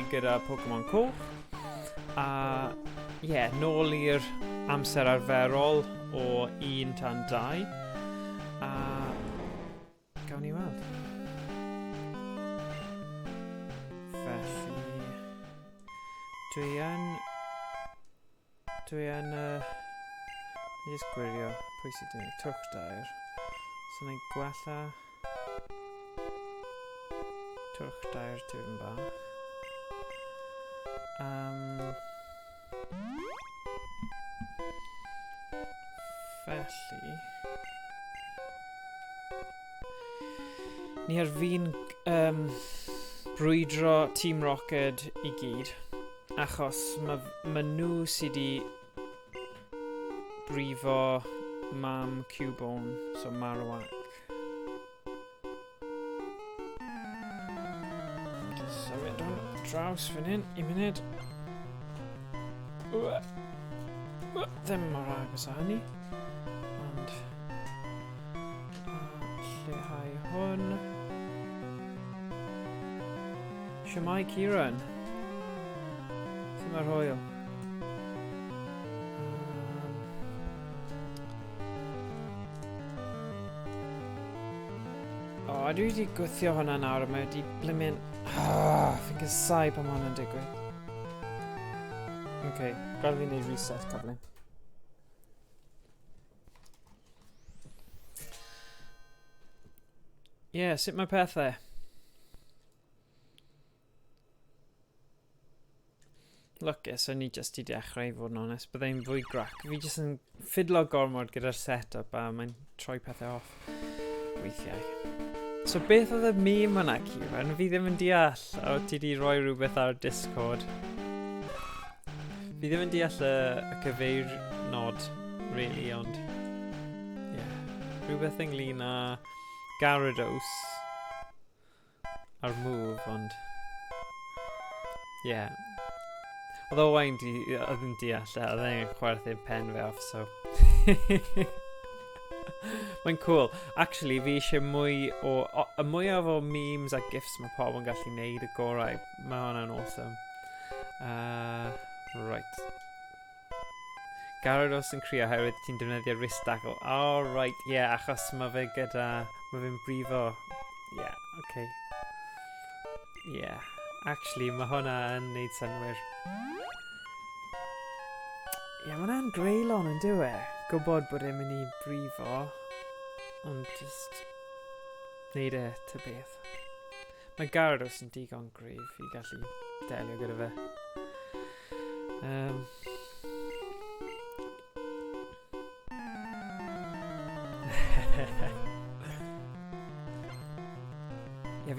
wneud gyda Pokémon Coch. A nôl i'r amser arferol o 1 tan 2. A gawn ni weld. Felly dwi yn just gwirio pwy sydd wedi twch dair. So na i gwella twch dair tipyn bach. Felly ni ar fi'n brwydro Team Rocket i gyd achos ma nhw sydd wedi brifo mam Cubone, so Marowak. So mynd o'n draws fan hyn, 1 munud. Ddim mor agos â hynny. Ond lleihau hwn. Shwmai Kieran? Sut mae'r hwyl? Dwi wedi gwthio hwnna nawr, mae wedi blimin... fi'n gysau pan mae hwnna'n digwydd. Ok, gael fi wneud reset cyflym. Sut mae pethau? Lwcus, o'n i jyst i dechrau i fod yn onest, byddai'n fwy grac. Fi jyst yn ffidlo gormod gyda'r set-up a mae'n troi pethau off weithiau. So beth oedd y meme yna, Kieran? Fi ddim yn deall. O, ti di roi rhywbeth ar Discord. Fi ddim yn deall y cyfeirnod, really, ond... Rhywbeth ynglyn â Gyarados ar move, ond... Oedd Owain oedd yn deall, oedd e'n chwerthu'n pen fe off, so... Mae'n cool. Actually, fi eisiau mwy o memes a gifs mae pobl yn gallu neud y gorau. Mae hwnna'n awesome. Right. Gyarados yn crio oherwydd ti'n defnyddio wristdackle. Oh, right, achos mae fe'n brifo. Okay. Actually, mae hwnna yn neud synwyr. Mae hwnna'n greulon yn dywe. Gwybod bod e'n mynd i brifo, ond just neud e ty beth. Mae Gyarados yn digon gryf i gallu delio gyda fe.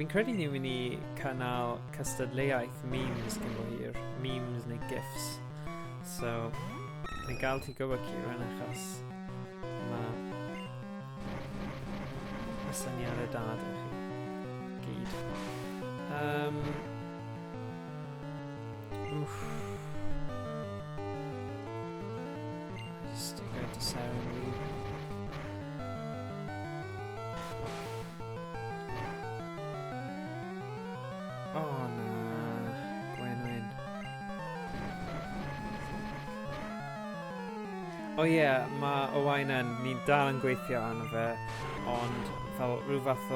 Fi'n credu ni'n mynd i cynnal cystadleuaeth memes gan bo hir. Memes neu gifs. So... Ni'n gael ti gwybod Kieran achos mae syniadau dad i chi gyd. Just to go to ceremony. Oh no. Mae Owain ni'n dal yn gweithio arno fe, ond fel rhyw fath o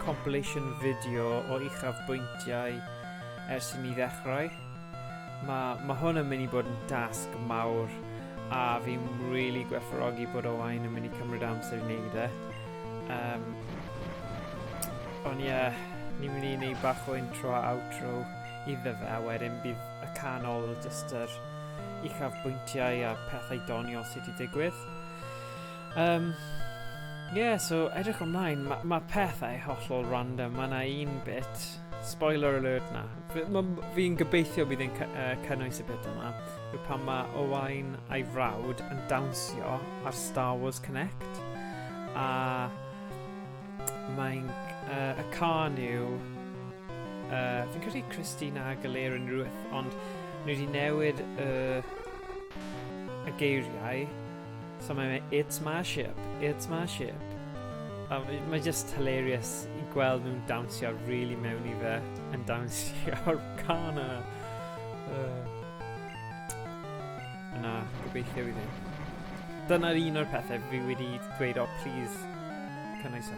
compilation fideo o uchafbwyntiau ers i ni ddechrau. Mae hwn yn mynd i bod yn dasg mawr, a fi'n really gwerthfawrogi bod Owain yn mynd i cymryd amser i wneud e. Ond ni'n mynd i wneud bach o intro a outro iddo fe, a wedyn bydd y canol jyst yr uchafbwyntiau a pethau doniol sydd wedi digwydd. So edrych ymlaen, mae pethau hollol random. Mae yna un bit, spoiler alert na. Fi'n gobeithio bydd yn cynnwys y bit yma, yw pan mae Owain a'i frawd yn dawnsio ar Star Wars Connect. A mae'n y can yw... fi'n credu Christina Aguilera yn rhywbeth, ond nhw wedi newid y geiriau. So mae'n It's my ship. Mae just hilarious I gweld nhw'n dawnsio really mewn I fe yn dawnsio'r can yna. Yna, gobeithio I ddim. Dyna'r un o'r pethau fi wedi dweud o please cynnwys o.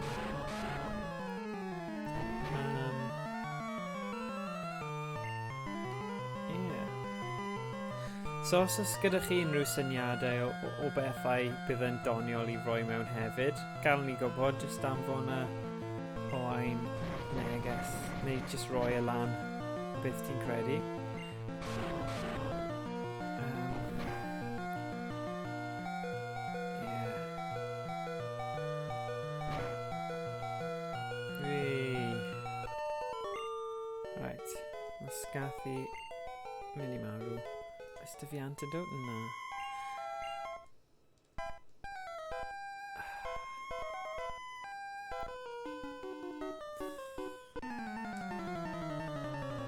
So os oes gyda chi unrhyw syniadau o bethau bydd yn doniol I roi mewn hefyd, gael ni gwybod jyst anfon o ein neges neu jyst roi y lan beth ti'n credu. Right, mae Scathy mynd I marw. Oes dy fi antidote yna?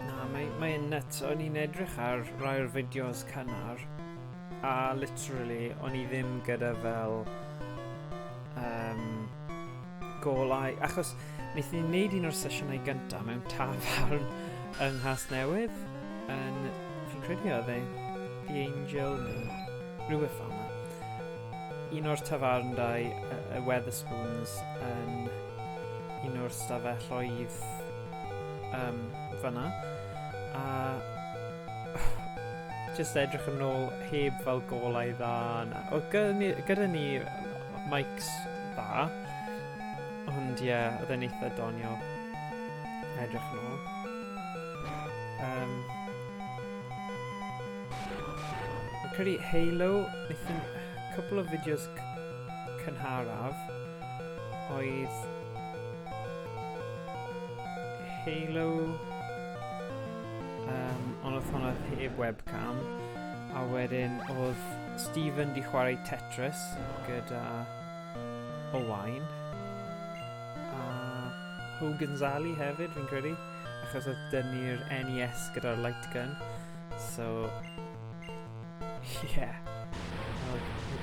Na, mae'n nuts. O'n i'n edrych ar rai o'r fideos cynnar a literally o'n I ddim gyda fel golau achos wnaeth ni wneud un o'r sesiynau gyntaf mewn tafarn yng Nghasnewydd yn fi'n credu oedd The Angel neu rhywbeth fel yna. Un o'r tafarndau y Wetherspoons yn un o'r stafelloedd fyna a just edrych yn ôl heb fel golau dda yna. Gyda ni mics dda ond ie, oedd e'n eitha doniol edrych yn ôl. Credu Halo, wnaethon cwbl o fideos cynharaf oedd Halo ond oedd hwnna heb webcam a wedyn oedd Stephen di chwarae Tetris gyda Owain a Hogan's Alley hefyd fi'n credu achos oedd dynnu'r NES gyda'r light gun so yeah.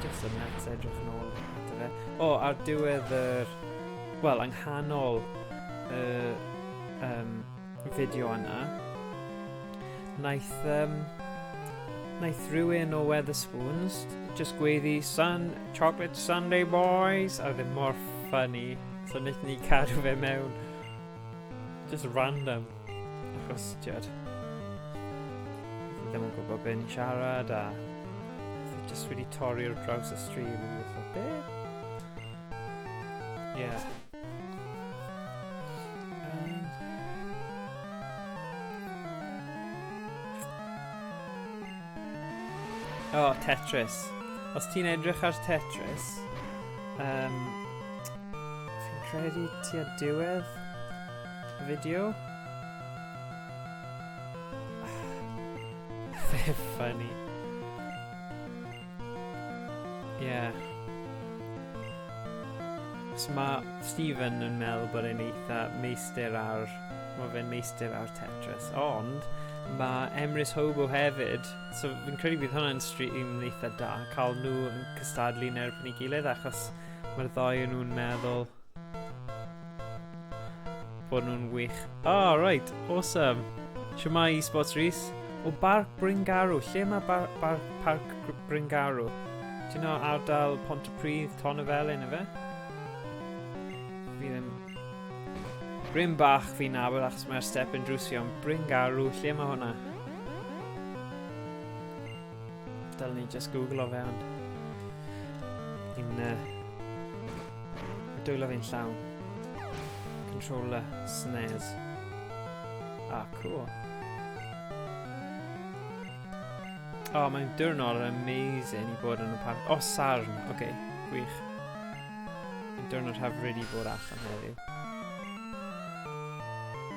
Just yn nuts edrych yn ôl ato fe. Ar diwedd wel, yng nghanol y fideo yna, naeth rhywun o Wetherspoons just gweddi chocolate sundae boys a ddim mor funny so wnaeth ni cadw fe mewn just random achos tiod ddim yn gwybod be ni'n siarad a just wedi torri'r draws y stream and it's like, be? Yeah. Tetris. Os ti'n edrych ar Tetris, fi'n credu tua diwedd y fideo. They're funny. Yeah. So mae Stephen yn meddwl bod e'n eitha meistr ar Tetris, ond mae Emrys Hobo hefyd, so fi'n credu bydd hwnna'n stream eitha da, cael nhw yn cystadlu yn erbyn ei gilydd achos mae'r ddau yn nhw'n meddwl bod nhw'n wych. Right, awesome. Shwmai eSports Rhys? Barc Bryngarw, lle mae Parc Bryngarw? Do you know ardal Pontypridd, Tonnefelin, efe? Fi ddim... Bryn Bach fi'n nabod achos mae'r step yn drws fi, ond Bryngarw, lle mae hwnna? Dylen ni just googlo fe, ond... Ni'n... dwylo fi'n llawn. Controller, SNES. Cool. Mae'n diwrnod amazing I bod yn y parc. Sarn, oce, gwych. Mae'n diwrnod hyfryd I bod allan heddiw.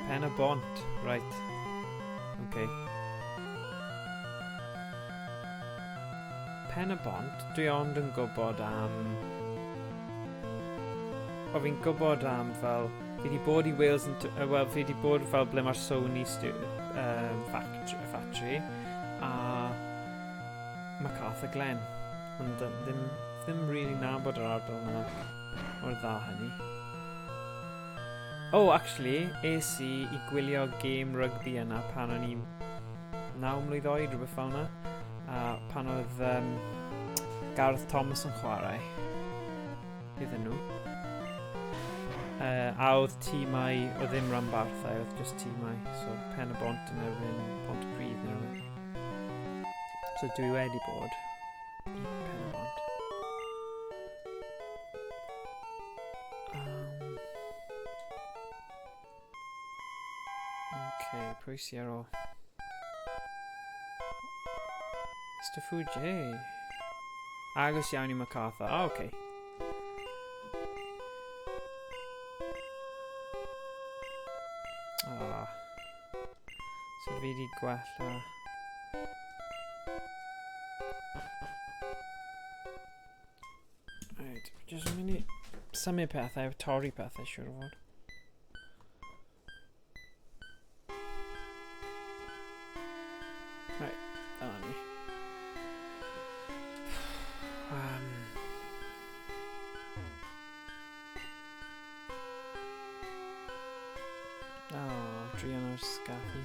Pen y bont, right. Oce. Pen y bont, dwi ond yn gwybod am... fi'n gwybod am fel... Fi di bod I Wales yn... Wel, fi di bod fel ble mae'r Sony factory. A... Macarthur Glen, ond ddim really nabod yr ardal yna o'r dda hynny. Oh, actually, es I gwylio game rygbi yna pan o'n i'n 9 mlwydd oed, rhywbeth fel yna. A pan oedd Gareth Thomas yn chwarae. Iddyn nhw. A oedd tîmau, oedd ddim rhanbarthau, oedd just tîmau. So, Pen y Bont yn erbyn Pont y Pryd yn erbyn. So, dwi wedi bod I Pen y Bont. Pwy sy ar ôl? Mr Fuji. Agos iawn I MacArthur. O, oce. So fi di gwella. Right, jyst yn mynd I symud pethau, torri pethau, siwr o fod. Right, dyna ni. Drian o'r sgaffi.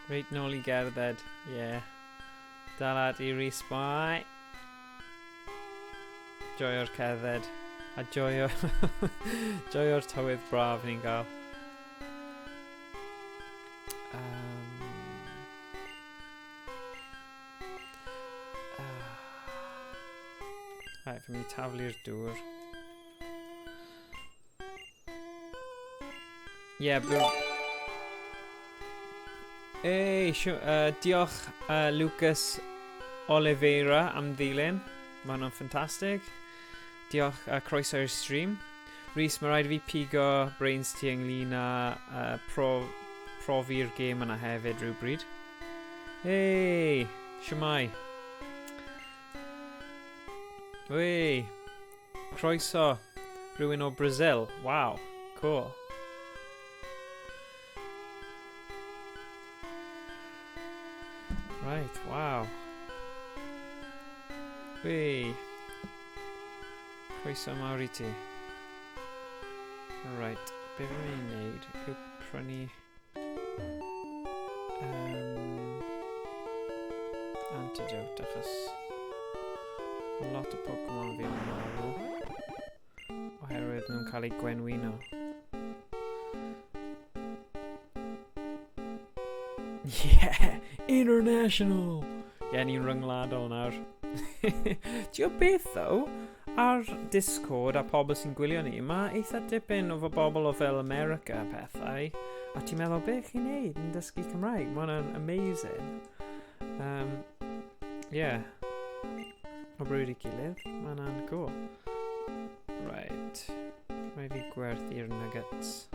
Reit nôl I gerdded, yeah. Dalad I respawn. Joio'r cerdded. A joio'r joio'r tywydd braf ni'n gael. Right, fi'n mynd I taflu'r dŵr. Yeah, Hey, diolch Lucas Oliveira am ddilyn. Ma' hwnna'n ffantastig. Diolch croeso i'r stream. Rhys, mae rhaid I fi pigo brains ti ynglyn â profi'r gêm yna hefyd rhywbryd. Hey, shwmai. Wey, croeso. Rhywun o Brazil. Wow, cool. Right, wow. Wey. Croeso mawr I ti. Right, be fi'n mynd I wneud yw prynu antidote achos lot o Pokémon fi'n marw oherwydd nhw'n cael eu gwenwyno. Yeah! International! Yeah, ni'n ryngwladol nawr. Ti'n o beth ddo? Ar Discord a pobl sy'n gwylio ni, mae eitha dipyn o bobl o fel America a pethau. A ti'n meddwl, beth chi'n neud yn dysgu Cymraeg? Mae hwnna'n amazing. Yeah. O bryd I gilydd. Mae hwnna'n cool. Right. Mae fi gwerthu'r nuggets.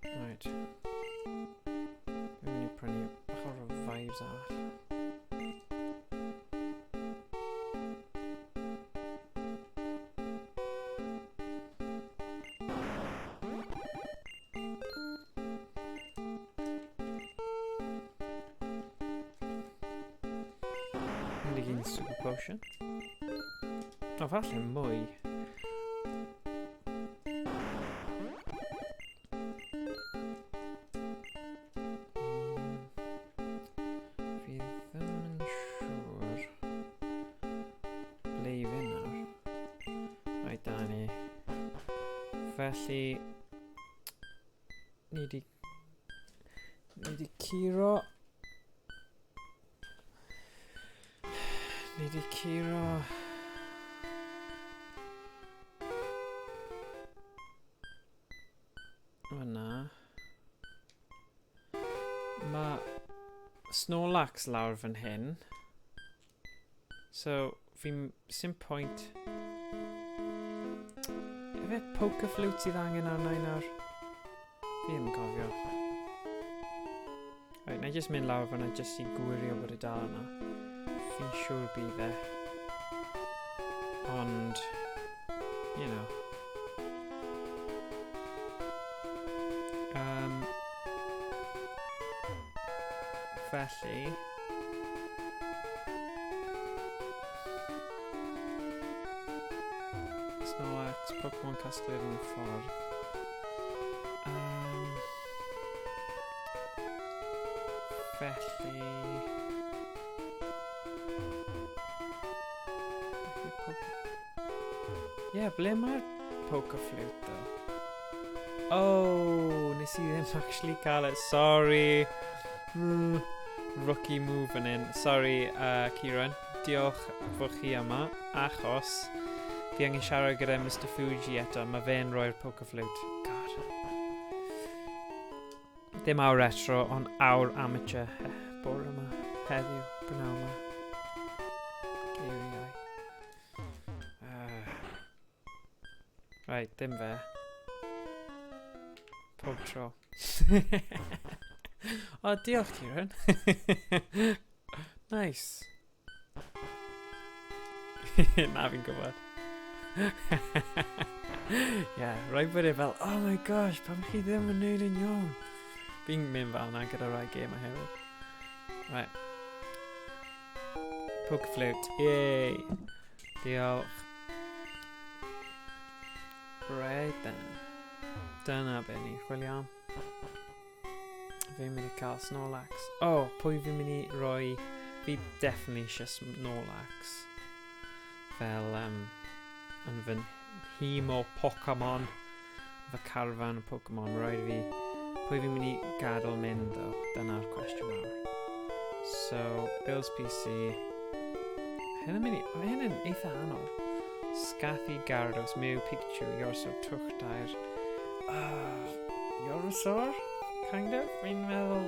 Right. Fi'n mynd I prynu bach o'r vibes arall. Super potion. O, falle mwy. Fi ddim yn siŵr ble I fynd nawr. Rhaid da ni. Felly ni di curo. Ni di curo Yna. Mae Snorlax lawr fan hyn. So, sim point. Efe poker flute sydd angen arna I nawr? Fi ddim yn cofio. Right, na I just mynd lawr fan'na just I gwirio bod I dal yna. fi'n siŵr bydd e. Ond, you know. Felly... Snorlax, Pokémon casgled yn y ffordd. Felly... Ie, ble mae'r Pokéflute, though? Oh, nes i ddim actually cael it. Sorry. Rookie move yn un. Sorry, Kieran. Diolch fod chi yma, achos fi angen siarad gyda Mr Fuji eto. Mae fe'n roi'r Pokéflute. God. Dim awr retro, ond awr amateur. Bore yma. Heddiw. Brynaw yma. Geiriau. Right, dim fe. Pob tro. O, diolch, Kieran. Nice. Na, fi'n gwybod. Yeah, rhaid bod e fel, oh my gosh, pam chi ddim yn neud yn iawn. Fi'n mynd fel na gyda rai game a hefyd. Right. Pokéflute, yay. Diolch. Right then. Dyna be ni chwilio am. Fi'n mynd I cael Snorlax. Oh, pwy fi'n mynd I roi... Fi definitely eisiau Snorlax. Fel, yn fy nhîm o Pokémon. Fy carfan o Pokémon. Rhaid fi... Pwy fi'n mynd I gadael mynd, though. Dyna'r cwestiwn mawr. So, Bill's PC. Hyn yn mynd I... Mae hyn yn eitha anodd. Scathy Gyarados, Mew, Pikachu, Yorso, Twch, Dair. Yorosor? Kind of? Fi'n meddwl...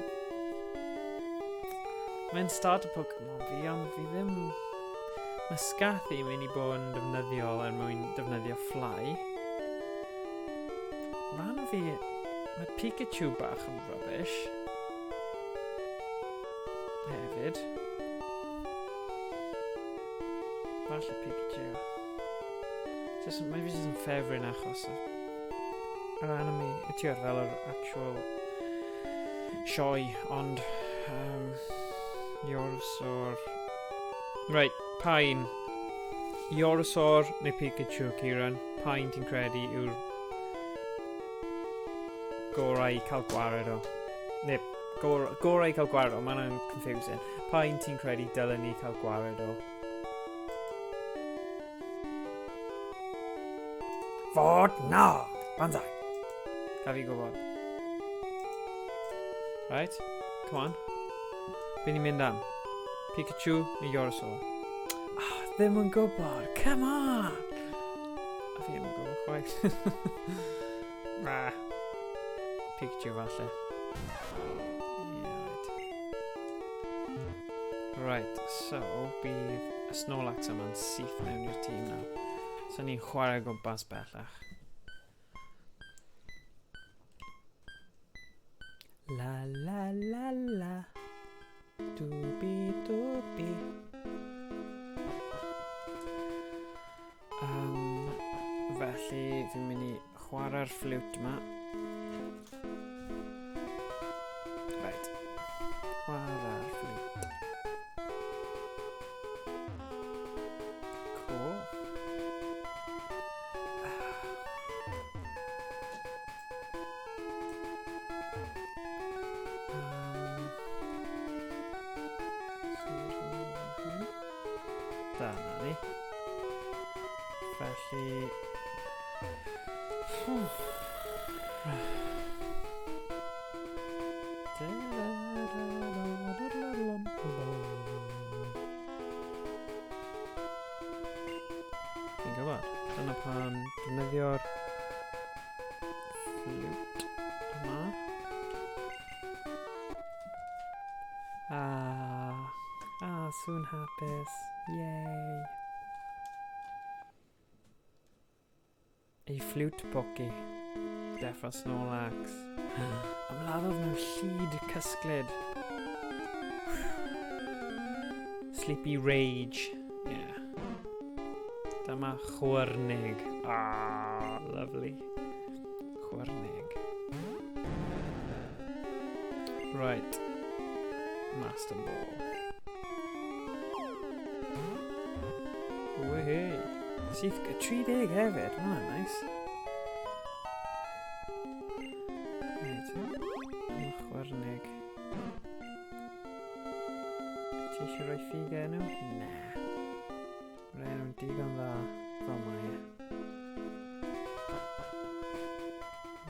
Mae'n start y Pokémon fi, ond fi ddim... Mae Scathy mynd I bod yn defnyddiol mwyn defnyddio Fly. Ran o fi... Mae Pikachu bach yn rubbish. Hefyd. Falle Pikachu. Mae fi jyst yn ffefryn achos yr anime, y tiwr fel yr actual sioe, ond Yorosor... Right, pa'n Yorosor neu Pikachu, Kieran? Pa'n ti'n credu yw'r gorau I cael gwared o? Neu, gorau I cael gwared o, mae'n confusing. Pa'n ti'n credu dylen ni cael gwared o? Fod na! Banzai! Ca fi gwybod. Right, come on. Be ni'n mynd am? Pikachu neu Yorosor? Ddim yn gwybod, come on! A fi ddim yn gwybod chwaith. Pikachu falle. Yeah, right, so bydd y Snorlax yma'n syth mewn i'r tîm nawr. So ni'n chwarae gwmpas bellach. La la la la. Dooby dooby. Felly fi'n mynd I chwarae'r flute yma. Right. Chwarae'r flute. Cool. Dyna ni. Felly... Fi'n gwybod, dyna pan defnyddio'r flute yma. Soon hapus. Yay. A flute poki. Defo Snorlax. Ymladdodd mewn llid cysglyd. Sleepy Rage. Yeah. Dyma chwyrnig. Ah, lovely. Chwyrnig. Right. Master Ball. Wehey. Sydd 30 hefyd. Mae'n nice. Right. Dyma chwyrnig. Ti eisiau rhoi ffig enw? Na. Rhaid nhw'n digon dda fel mae.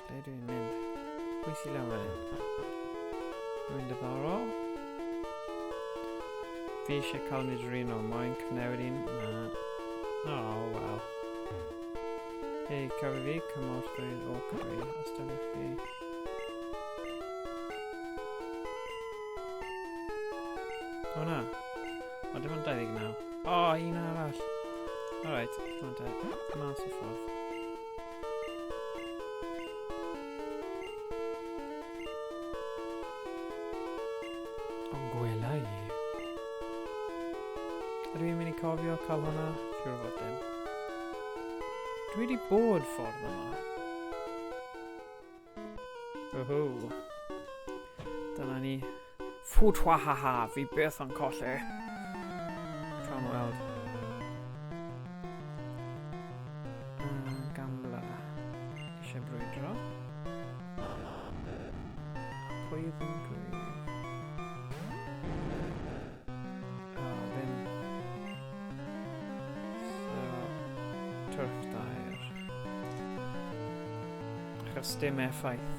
Ble dwi'n mynd? Pwy sy'n lawn fan hyn? Rwy'n diddorol? Fi eisiau cael nid rhan o moyn cnewid un? Na. Oh, wel. Hei, cofio fi, cymorth rwy'n orcadwy, os dyna chi. O na. O, dim ond 29. O, un arall. Alright, dim ond mas o ffordd. O'n gwela i. Ydw i'n mynd i cofio cael hwnna? Siwr fod dim. Dwi wedi bod ffordd yma. Woohoo. Dyna ni. Ffwtwahaha, fi beth yn colli. Cawn weld. Gambler. Eisiau brwydro. Pwy ddim gwydd? Ddim. So, turf dair. Achos dim effaith.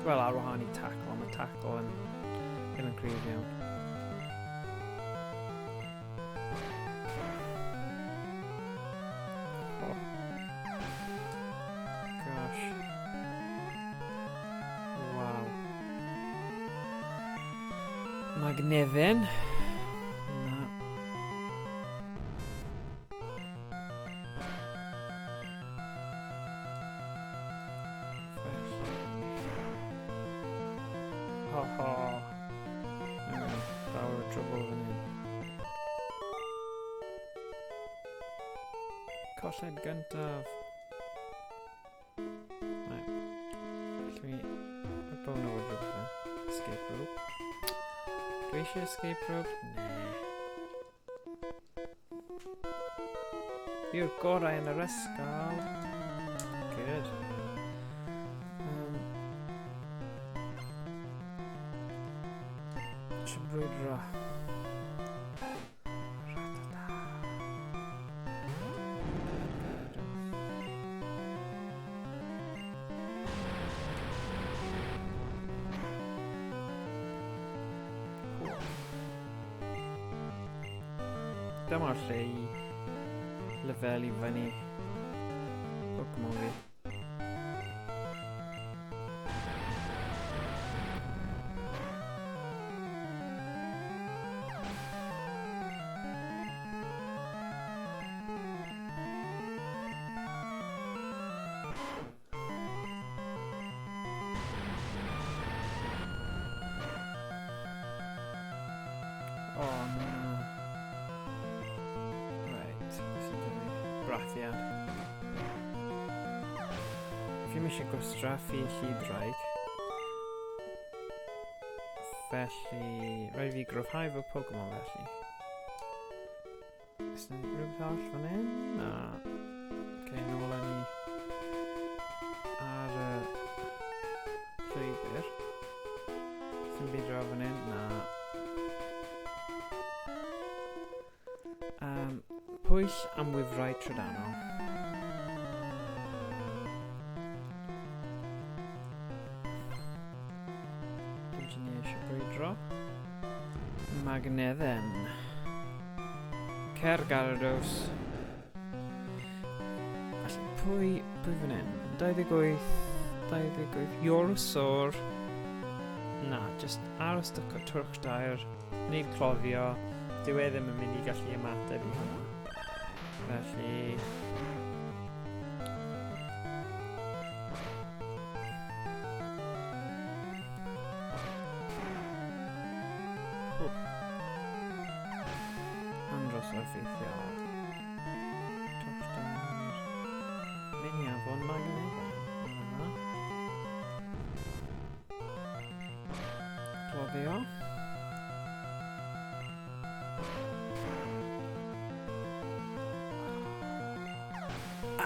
Wel, ar wahan i tackle, mae tackle yn ddim yn cryf iawn. Oh. Gosh. Wow. Magnefin. Na. Ho ho. Power of trouble fan hyn. Colled gyntaf. Right. Llwy... Mae bo'n o'r rhywbeth. Escape rope. Dwi eisiau escape rope? Nee. Yw'r gorau yn yr ysgol. Good. Brwydro. Dyma'r lle i lefel i fyny Pokémon fi. Oh no. Right, sy'n dyfu brathiad. Fi eisiau gwastraffu llidraig. Felly... Rhaid fi gryfhau fy Pokémon felly. Oes yna rhywbeth arall fan hyn? Na. Ok, nôl ni ar y llwybr. Sy'n byd draw fan hyn? Na. Pwyll am wifrau trydanol. Engineer eisiau brwydro. Magnedden. Cer Gyarados. Felly, pwy fan hyn? 28. Eurosaur. Na, just aros dy twrch dair. Nid cloddio. Dyw e ddim yn mynd i gallu ymateb i hwnna. Felly... effeithiol. Miniafon magneddol. Cloddio.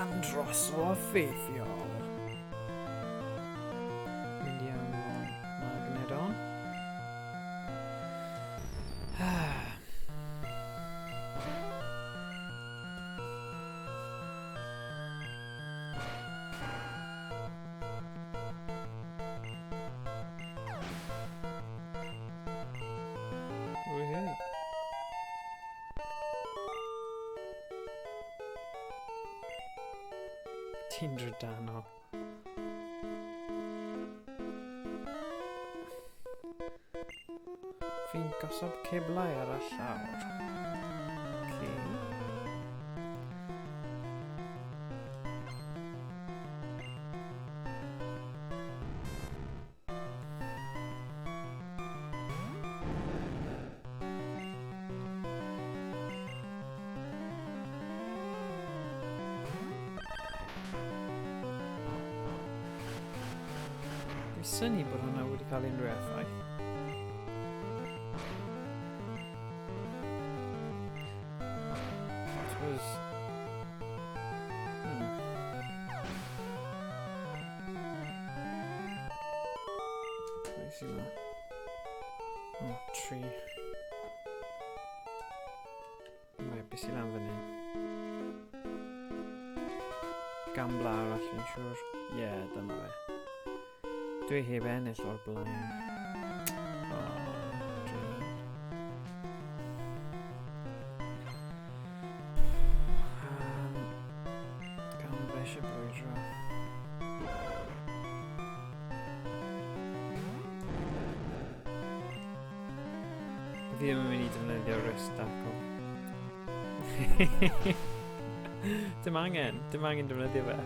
Andros o effeithiol. Miniafon magneddol. Ti'n drydanol. Fi'n gosod ceblau ar y llawr. Okay. Dwi'n synnu bod hwnna wedi cael unrhyw effaith. It was... Beth sy'n yma? Oh, tree. Beth sy'n lan fan hyn? Gambla arall fi'n siŵr. Ie, dyma fe. Dwi heb ennill o'r blaen. Gambla eisiau brwydro. Fi ddim yn mynd i defnyddio wrist daco. Dim angen defnyddio fe.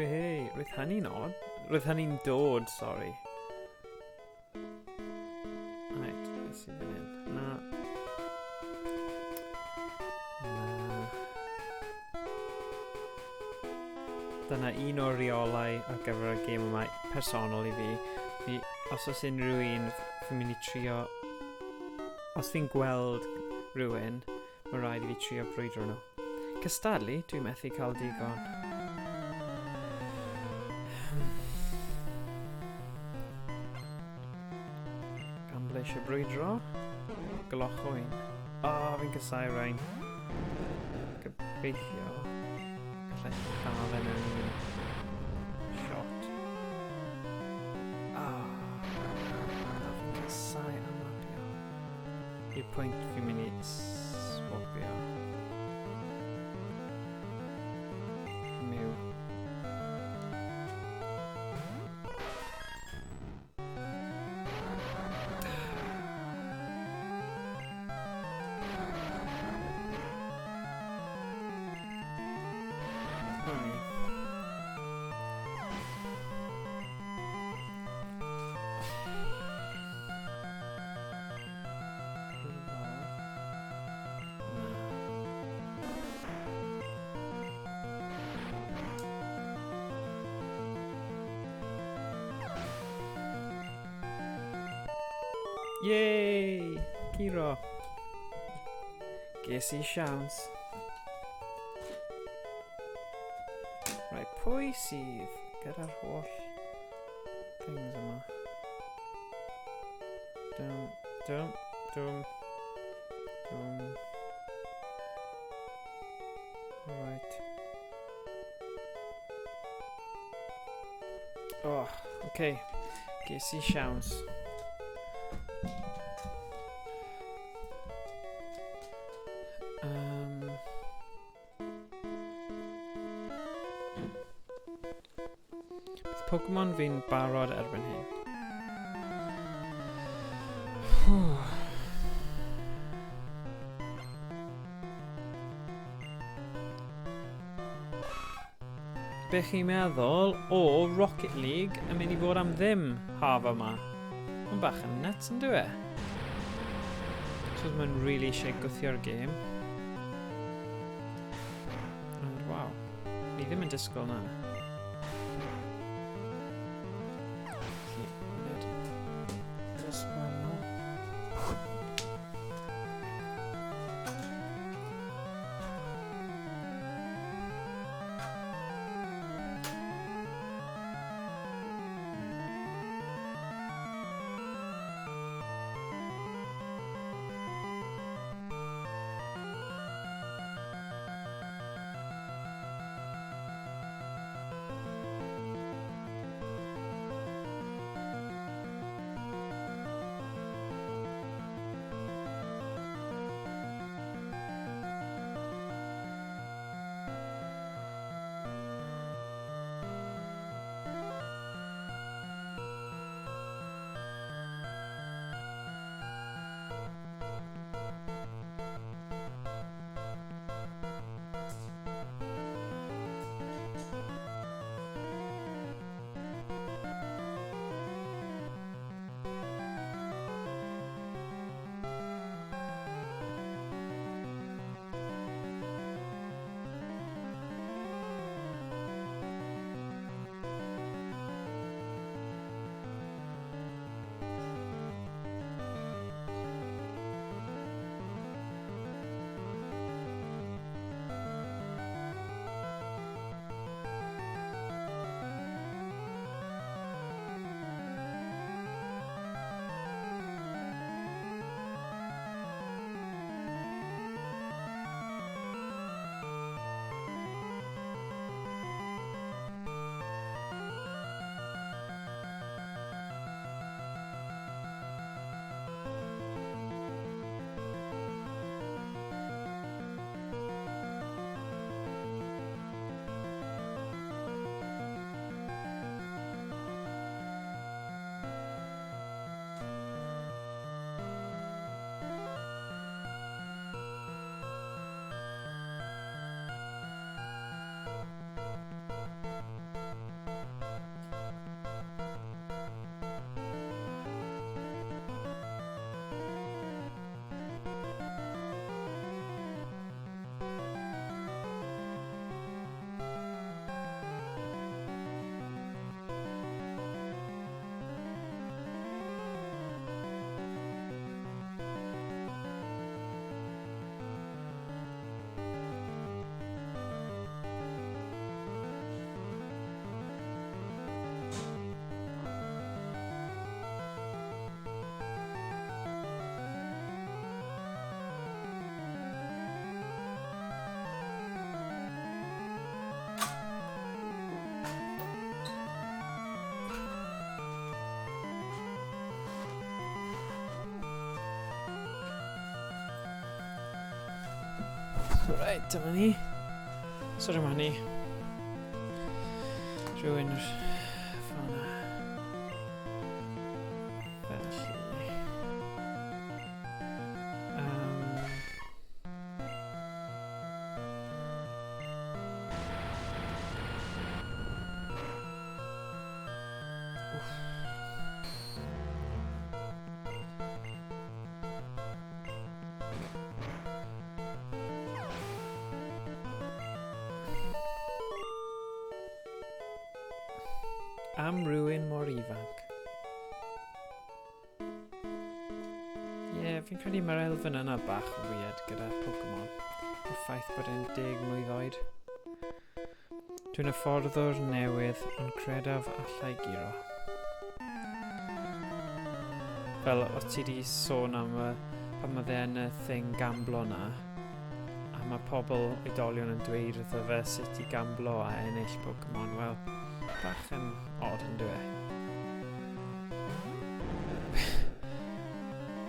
Hei, roedd hynny'n odd. Roedd hynny'n dod, sori. Right, let's see fan hyn. Na. Dyna un o'r reolau ar gyfer y gêm yma personol i fi. Os oes unrhyw un, fi'n mynd i trio... Os fi'n gweld rhywun, mae rhaid i fi trio brwydro nhw. Cystadlu, dwi'n methu cael digon. Gambla eisiau brwydro. Glochwyn. Fi'n casau rhain. Gobeithio. Gallai cael yn shot. Fi'n casau amapio. I'r pwynt fi'n mynd i swopio. Miw. Yay! Ciro. Ges I siawns. Right, pwy sydd gyda'r holl things yma? Dwm. Right. Oh, okay. Ges I siawns. Pokémon fi'n barod erbyn hyn. Be chi'n meddwl o Rocket League yn mynd i fod am ddim haf yma? Mae'n bach yn nuts yn dwi e? So mae'n really eisiau gwthio'r gêm. And wow, ni ddim yn disgwyl na. Right, dyma ni. Sorry ma ni. Rhywun yr ffona. Felly. Am rhywun mor ifanc. Ie, fi'n credu mae'r elfen yna bach weird gyda Pokémon. O'r ffaith bod e'n 10 mlwydd oed. Dwi'n hyfforddwr newydd, ond credaf allai giro. Fel o ti di sôn am pan oedd e'n y thing gamblo na, a mae pobl oedolion yn dweud wrtho fe sut i gamblo a ennill Pokémon. Wel, bach yn odd yn dwi.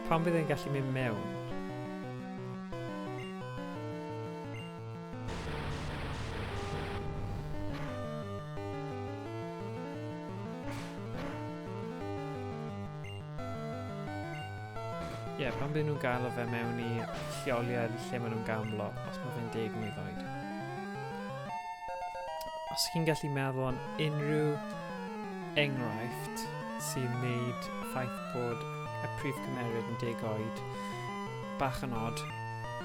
Pan bydd e'n gallu mynd mewn? Ie, pan byd nhw'n gael o fe mewn i lleoliad lle maen nhw'n gamlo, os mae fe'n 10 mlwydd oed. Os chi'n gallu meddwl am unrhyw enghraifft sy'n neud y ffaith bod y prif cymeriad yn 10 oed bach yn od,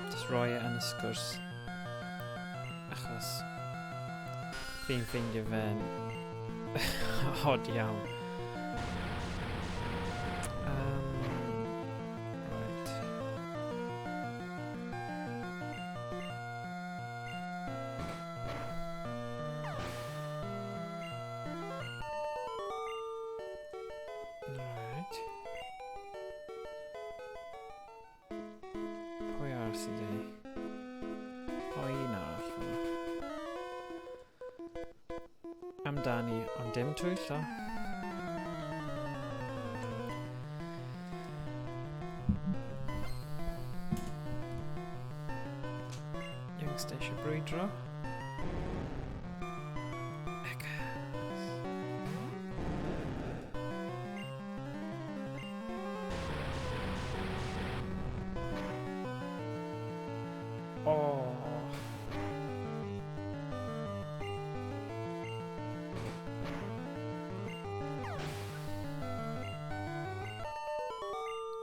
jyst roi e yn y sgwrs, achos fi'n ffeindio fe'n od iawn. Right. Alright. Pwy arall sydd wedi? O, un arall fan'na. Amdani, ond dim twyllo. Youngster eisiau brwydro.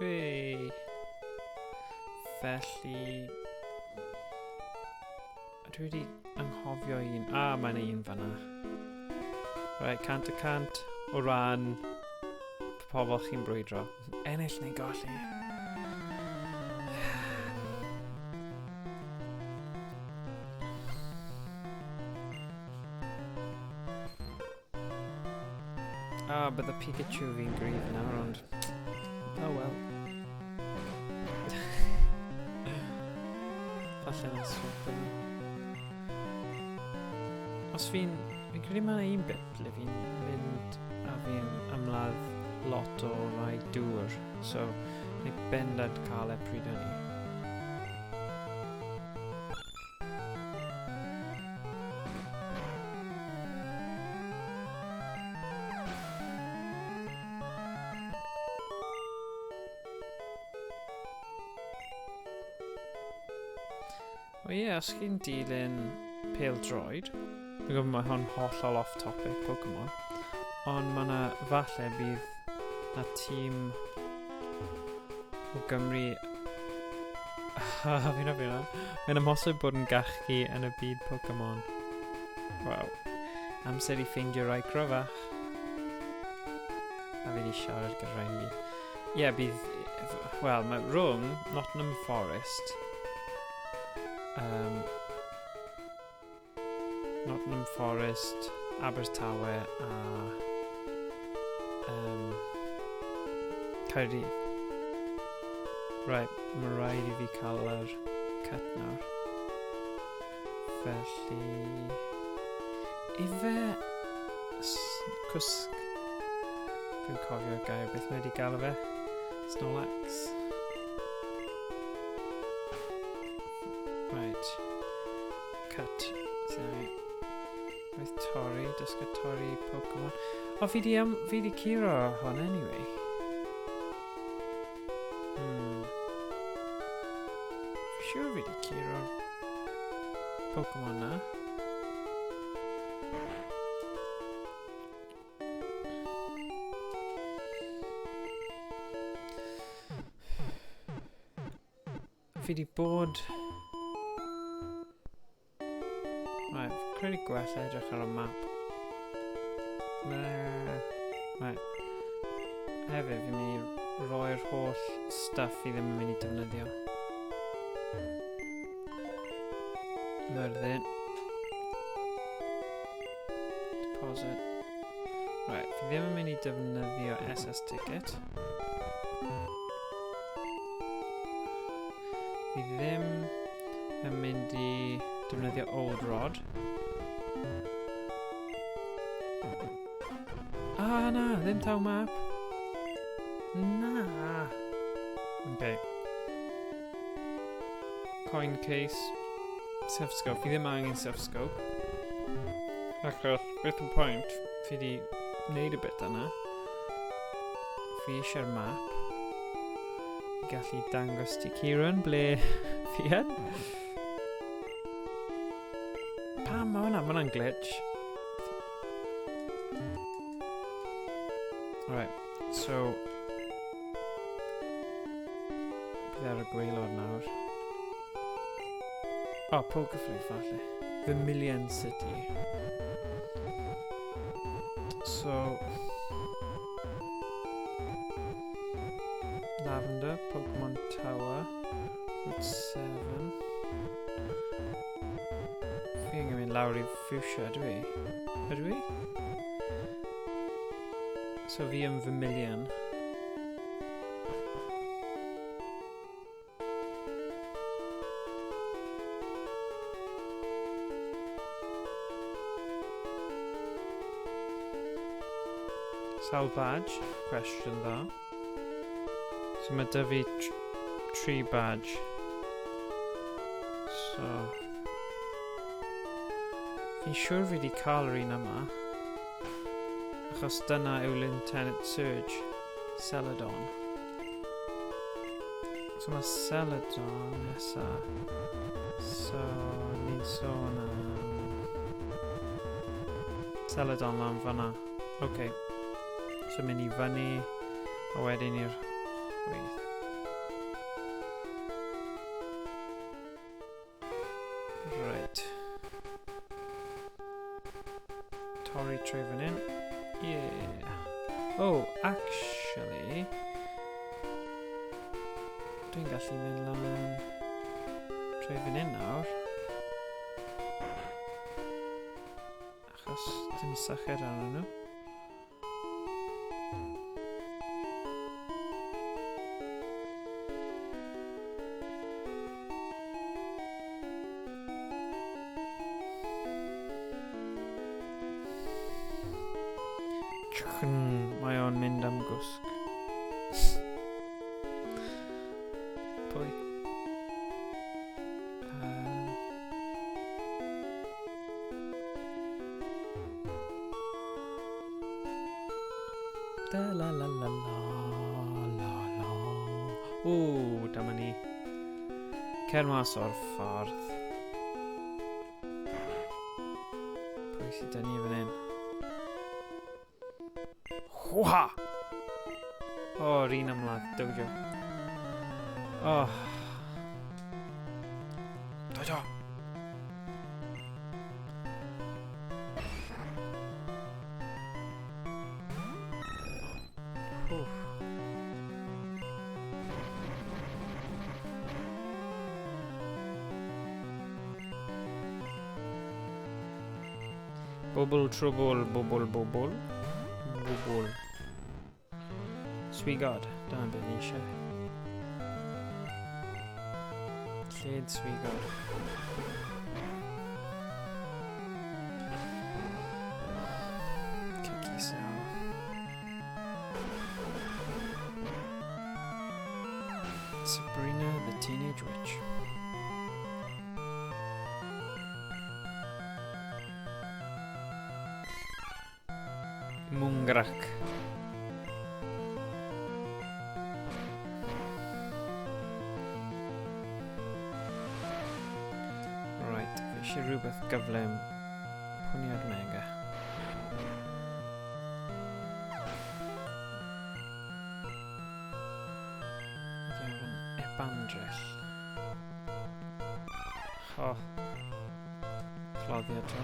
Hei. Felly... Dwi wedi anghofio un... mae'n un fan'na. Right, 100% o ran pobl chi'n brwydro. Ennill neu golli. Bydd y Pikachu fi'n gryf nawr, ond... Oh well. Falle na swap yn... Os fi'n credu mae'n un bit le fi'n mynd a fi'n ymladd lot o rai dŵr, so ni bendant cael e pryd hynny. O ie, os chi'n dilyn pêl-droed, dwi'n gwybod mae hwn hollol off-topic Pokémon, ond mae yna falle bydd na tîm o Gymru... fi'n hoffi hwnna. Mae'n amhosib bod yn gachgi yn y byd Pokémon. Waw. Amser i ffeindio rai cryfach. A fi wedi siarad gyda hi. Ie, bydd... Wel, mae rhwng Nottingham Forest... Nottingham Forest, Abertawe a Caerdydd. Right, mae rhaid I fi cael yr cut nawr. Felly... Ife... Cwsg... Dwi'n cofio'r gair beth mae wedi gael o fe. Snorlax. Right. Cut. So... With torri, dysgu torri Pokémon. O, fi di curo hwn anyway. Fi siwr fi di curo Pokémon na. Fi di bod... Right, credu gwella edrych ar y map. Right. Hefyd, fi'n mynd I roi'r holl stuff I ddim yn mynd I defnyddio. Myrddin. Deposit. Right, fi ddim yn mynd I defnyddio SS ticket. Fi ddim yn mynd I defnyddio old rod. Na, ddim taw map. Na. Okay. Coin case. Self-scope. Fi ddim angen self-scope. Achos, beth yn pwynt, fi di wneud y bit yna. Fi eisiau'r map. gallu dangos ti Kieran ble fi yn. Pam ma hwnna? Ma hwnna'n glitch. Alright, so... bydd ar y gwaelod nawr. Oh, Pokéflip falle. Vermilion City. So... Lavender, Pokémon Tower, Route 7. Fi angen mynd lawr I Fuchsia, ydw I? Ydw I? So fi yn Vermilion. Sawl badge? Question dda. So mae 'da fi 3 badge. So... fi'n siŵr fi 'di cael yr un yma. Achos dyna yw Lieutenant Surge. Celadon. So mae Celadon nesa. So ni'n sôn am... Celadon lan fanna. Okay. So mynd I fyny, a wedyn i'r chwith. Right. Torri trwy fan hyn. Yeah. Oh, actually... dwi'n gallu mynd lan trwy fan hyn nawr. Achos dim syched arnyn nhw. Mae o'n mynd am gwsg. Pwy? Da la la la la la la. Ww, dyma ni. Cer mas o'r ffordd. Pwy sydd dyn ni fan hyn? Hwa! Oh, yr un ymladd, dojo. Oh. Dojo! Bubble trouble, bubble bubble. Bubble. Swigod, dyna beth ni eisiau. Lled swigod. Cici sawl. Sabrina the Teenage Witch. Mungrak. Eisiau rhywbeth gyflym pwniad mega. Ydy am yn ebandrell. O. Cloddio to.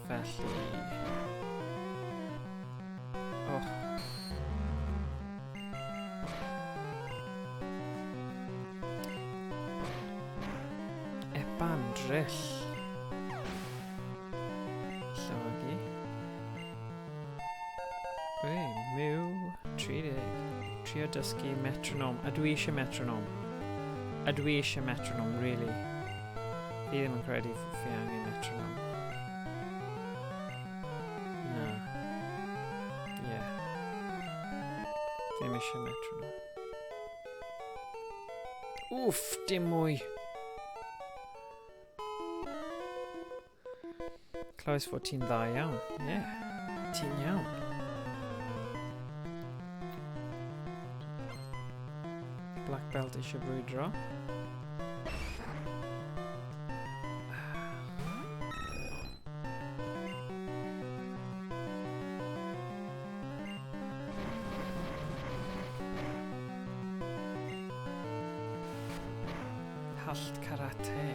Felly... oh. Bandrell. Llywagi. Wei, miw. 30. Trio dysgu metronom. Ydw I eisiau metronom? Ydw I eisiau metronom, really? Fi ddim yn credu fi angen metronom. No. Yeah. Ddim eisiau metronom. Wff, dim mwy. Clywais fod ti'n dda iawn. Ie, ti'n iawn. Black belt eisiau brwydro. Hallt karate.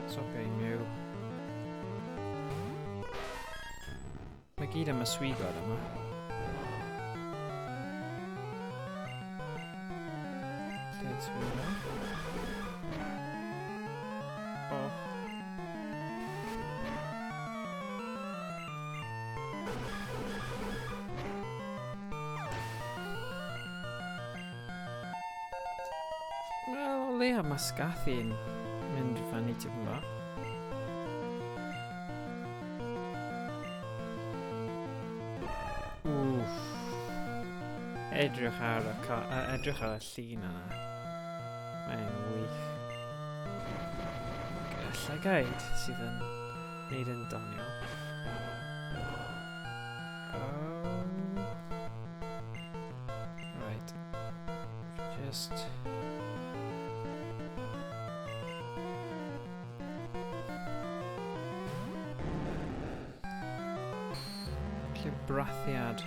Sopio I miw. Mae gyd am y swigod yma. Lle'n swigod. O. Wel, o leia mae sgathi'n mynd fan I tipyn bach. Wff. Edrych ar y llun yna. Mae'n wych. Gallai gaid sydd yn neud yn doniol. Right. Just... Brathiad.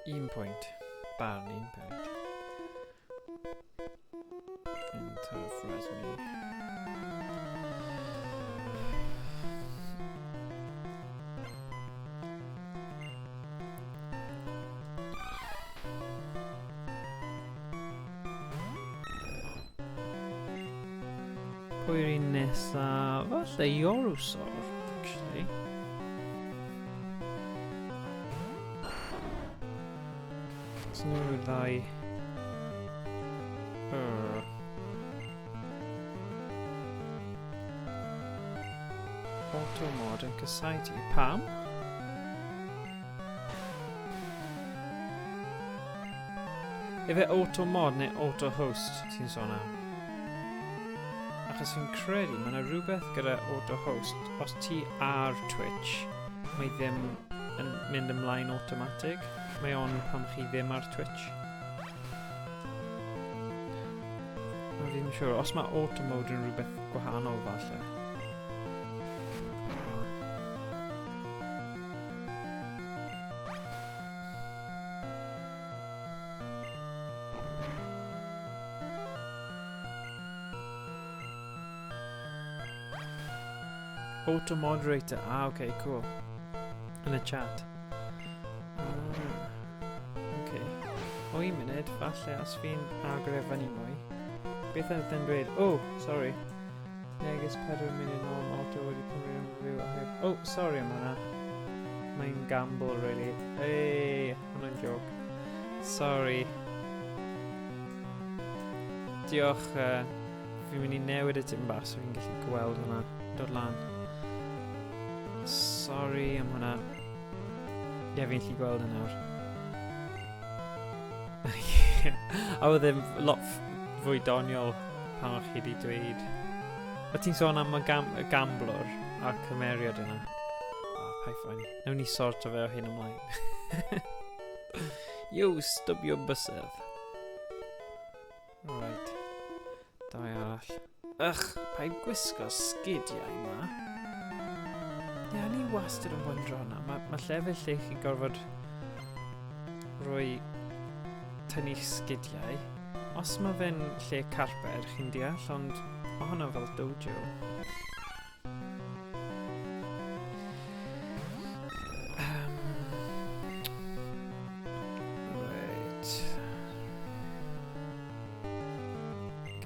Un pwynt. Barn un pwynt. Interfres me. Pwy'r un nesa? Falle Iorwsor, actually. It's nhw ddau. Auto mod yn casau Pam? Efe auto mod neu auto host ti'n sôn am? Achos fi'n credu mae yna rhywbeth gyda auto host. Os ti ar Twitch, mae ddim yn mynd ymlaen automatic. Mae on pam chi ddim ar Twitch. Mae fi'n siŵr, os mae auto mode yn rhywbeth gwahanol falle. Auto moderator. Ah, okay, cool. In the chat. Okay. O, un munud, falle os fi'n agref fan I mwy. Beth ydych chi'n dweud? Oh, sorry. Neges 4 munud nôl, auto wedi cymryd yn rhyw a heb. Oh, sorry am hwnna. Mae'n gamble, really. Hey, hwnna'n joke. Sorry. Diolch. Fi'n mynd I newid y tipyn bach so fi'n gallu gweld hwnna. Dod lan. Sorry am hwnna. Ie, fi'n gallu gweld hwnna nawr. A oedd e'n lot fwy doniol pan o'ch chi wedi dweud. O ti'n sôn am y gamblwr a'r cymeriad yna. O, pai ffani. Nawn ni sort o fe o hyn ymlaen. Yo, stubio bysedd. Right. Dau arall. Ych, pai gwisgo sgidiau yma. Ie, ni wastad yn wyndro hwnna. Mae llefydd lle chi gorfod rhoi tynnu sgidiau. Os mae fe'n lle carped, chi'n deall, ond mae hwnna fel dojo. Right.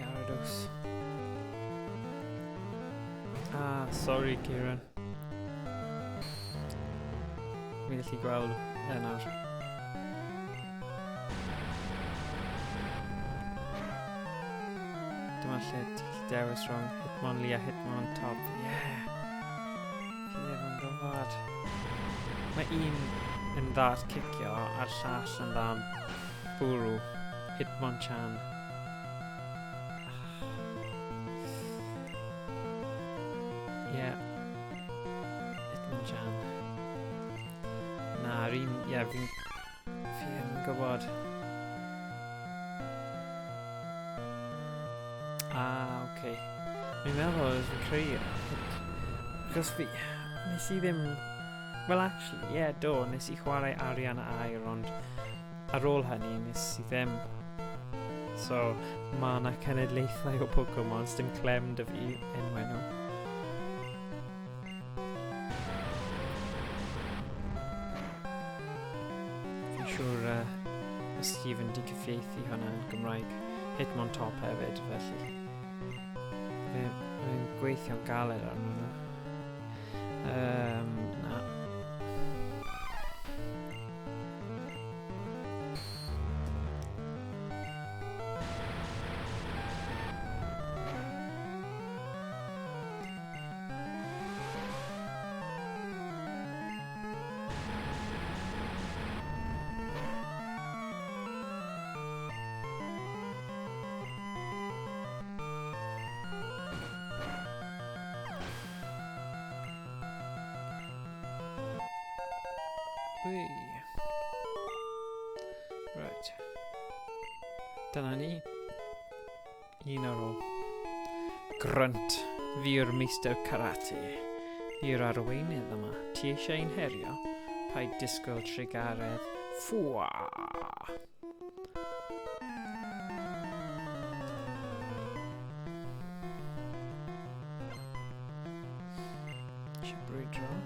Gyarados. Ah, sorry, Kieran. Mi'n gallu gweld nawr. Dyma lle dewis rhwng Hitmonlee a Hitmon top. Yeah! gwybod. Mae un yn dda at cicio a'r llall yn dda am bwrw. Hitmonchan. Ie. Hitmonchan. Na, fi'n gwybod. Oce. Fi'n meddwl ys fi'n creu achos nes i ddim... Well, actually, nes i chwarae arian a air, ond ar ôl hynny nes i ddim. So, mae yna cenedlaethau o Pokémon, dim clem dy fi enwau nhw. Fi'n siŵr y Stephen di cyfieithu hwnna yn Gymraeg. Hitmontop hefyd, felly. Fe'n gweithio'n galed arno nhw. Na. Right. Dyna ni. Un ar ôl. Grunt. Fi'r Meister Karate. Fi'r arweinydd yma. Ti eisiau ein herio? Paid disgwyl trigaredd. Ffwa! Ysbrydion.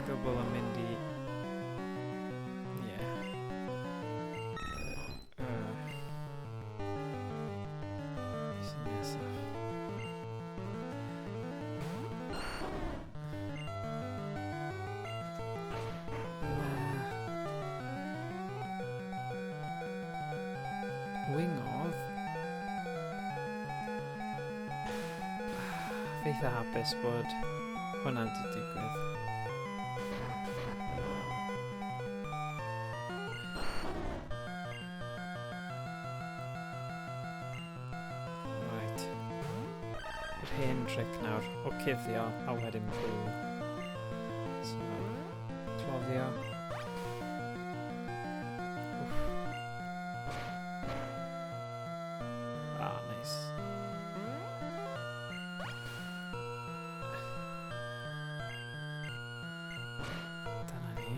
Double yn mynd i... Sy'n nesaf. Wingodd. Feitha hapus bod hwnna di digwydd. Hen tric nawr o cuddio a wedyn bwrw. So, cloddio. Nice. Dyna ni.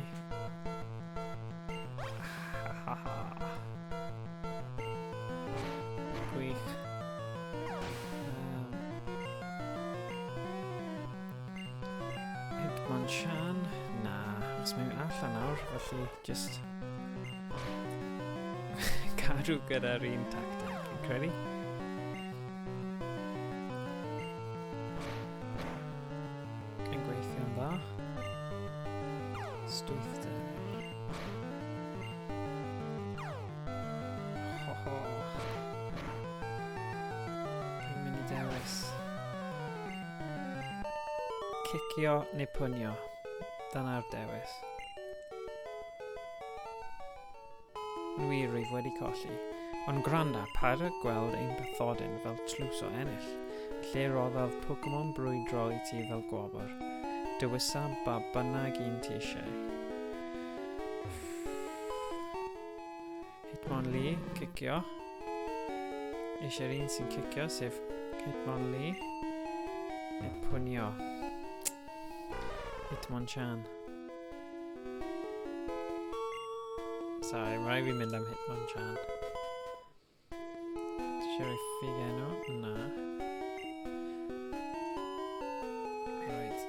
Gwych. Hitmonchan? Na, os mae'n allan nawr, felly just cadw gyda'r un tactic, fi'n credu. Yn gweithio'n dda. Stwythder. Dwi'n mynd i dewis. Cicio neu pwnio. Dyna'r dewis. Rwyf wedi colli. Ond gwranda, paid â gweld ein bathodyn fel tlws o ennill. Lle roddodd Pokémon brwydro i ti fel gwobr. Dywysa ba bynnag un ti eisiau. Hitmonlee, cicio. Eisiau'r un sy'n cicio, sef Hitmonlee. Neu pwnio. Hitmonchan. Sorry, rai fi mynd am Hitmonchan. Eisiau rhoi ffig enw? Na. Right.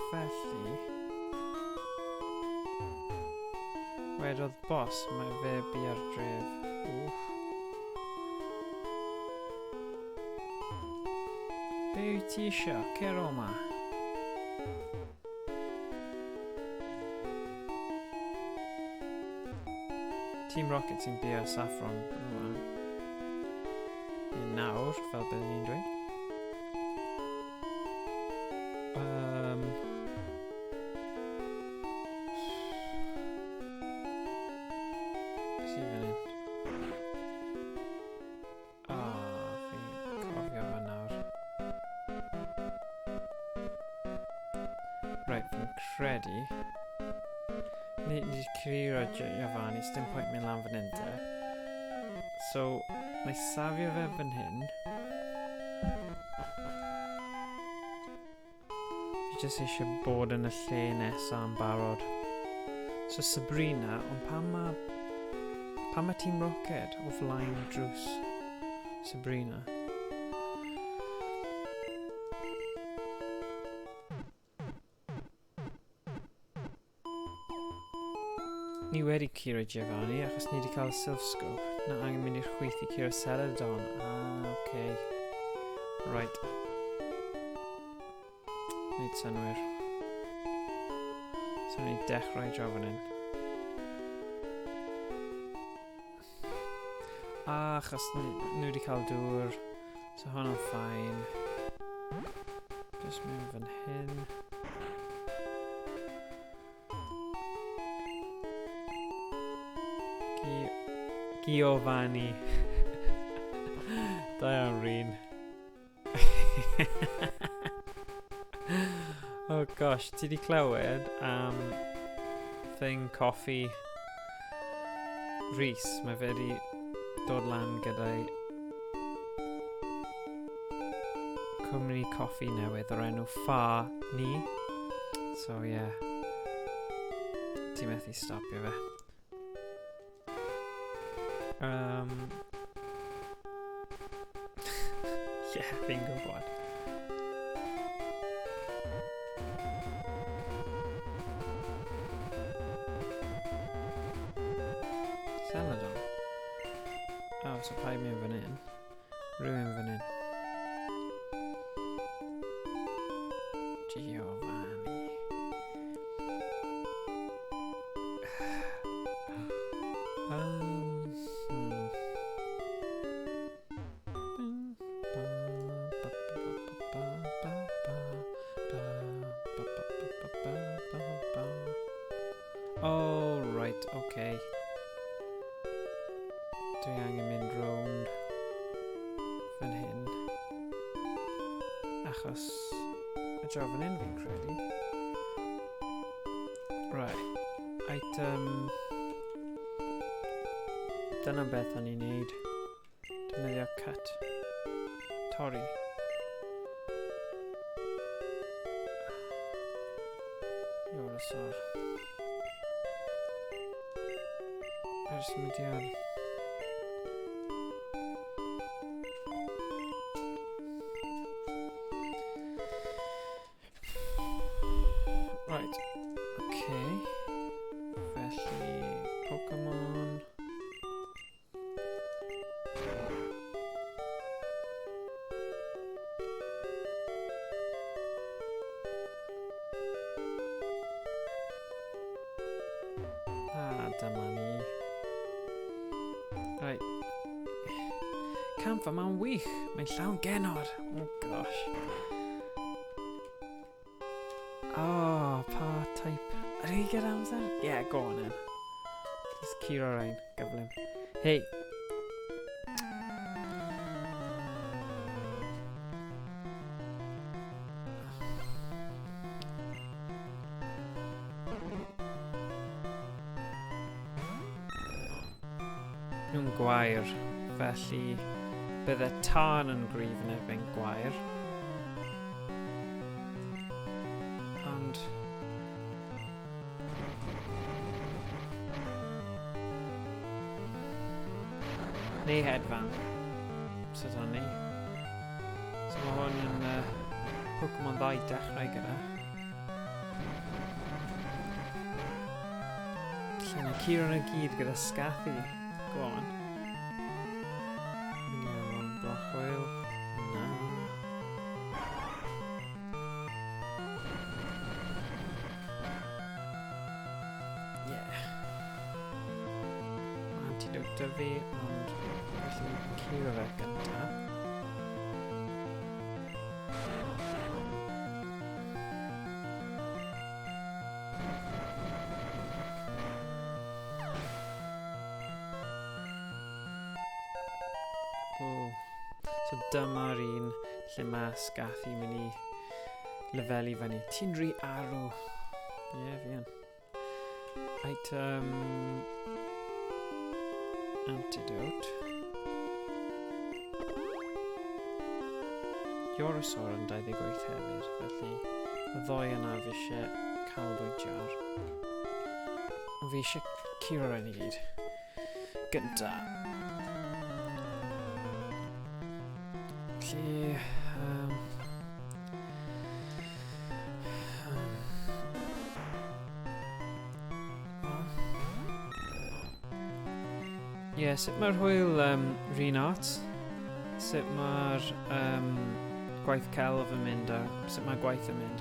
Felly... Wedodd boss, mae fe bu ar dref. Be wyt ti isio? Cer o ma. Team Rocket sy'n bio saffron. Nawr, fel byddwn ni'n dweud. Beth sy'n fan hyn? Fi'n cofio fan nawr. Right, fi'n credu. Ni wedi curo Giovanni, dim pwynt mynd lan fan hyn te. So, na I safio fe fan hyn. Fi jyst eisiau bod yn y lle nesaf yn barod. So Sabrina, ond pan ma Team Rocket o flaen drws Sabrina? Ni wedi curo Giovanni achos ni wedi cael Silph Scope. Na angen mynd i'r chwith I curo Celadon. Okay. Right. Neud synwyr. So ni dechrau draw fan hyn. Achos nhw wedi cael dŵr. So hwnna'n ffain. Just mynd fan hyn. Giovanni. Da iawn, Reen. Oh gosh, ti di clywed am thing coffi Rhys? Mae fe di dod lan gyda'i cwmni coffi newydd o'r enw Ffa Ni. So yeah, ti methu stopio fe. Yeah, fi'n gwybod. Celadon. Oh, so paid mynd fan hyn. Rhywun fan hyn. Giovanni. Oh, right, okay. Dwi angen mynd rownd fan hyn. Achos y job fan hyn fi'n credu. Right, item. Dyna beth o'n i'n neud. Defnyddio cut. Torri. Yw'r sor. Ers mydiad. Right, okay. Felly, Pokémon. Dyma ni. Right. Camp yma'n wych. Mae'n llawn genod. Oh gosh. Oh, pa type. Are you good amser? Yeah, go on then. Just curo rain. Gyflym. Hey. Nhw'n gwair, felly bydde tân yn gryf yn erbyn gwair. Ond neu hedfan. Sut o'n ni? So mae hwn yn Pokémon dda I dechrau gyda. Lle na curo nhw gyd gyda Scathy. Go on. Iawn, Blochwyl. Na. Yeah. antidote 'da fi, ond felly curo fe gynta. So dyma'r un lle mae Scathy mynd i lefelu fyny. Ti'n rhy arw. Ie, fi yn. Item... Antidote. Yorosor yn 28 hefyd, felly y ddoi yna fi eisiau canolbwyntio ar. Ond fi eisiau curo rhaid i gyd. Gynta. Felly... Ie, sut mae'r hwyl rhan art? Sut mae'r gwaith celf yn mynd a sut mae gwaith yn mynd?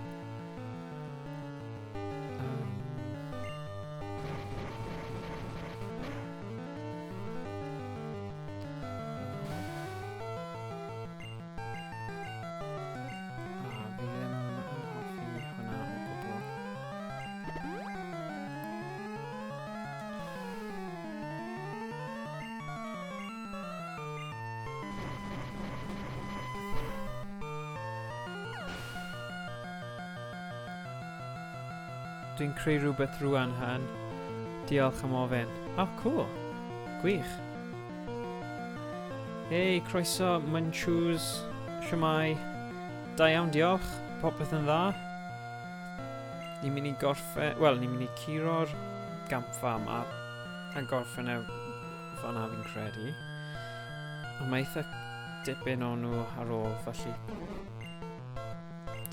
Fi ddim yn hoffi hwnna o gwbl. Dwi'n creu rhywbeth rwan hyn. Diolch am ofyn. Oh, cool. Gwych. Hei, croeso, Munchws. Siwmai. Da iawn, diolch. Popeth yn dda. Ni'n mynd i gorffen... Wel, ni'n mynd i curo'r gampfa yma a gorffen e fanna fi'n credu. Ond mae eitha dipyn o nhw ar ôl, felly...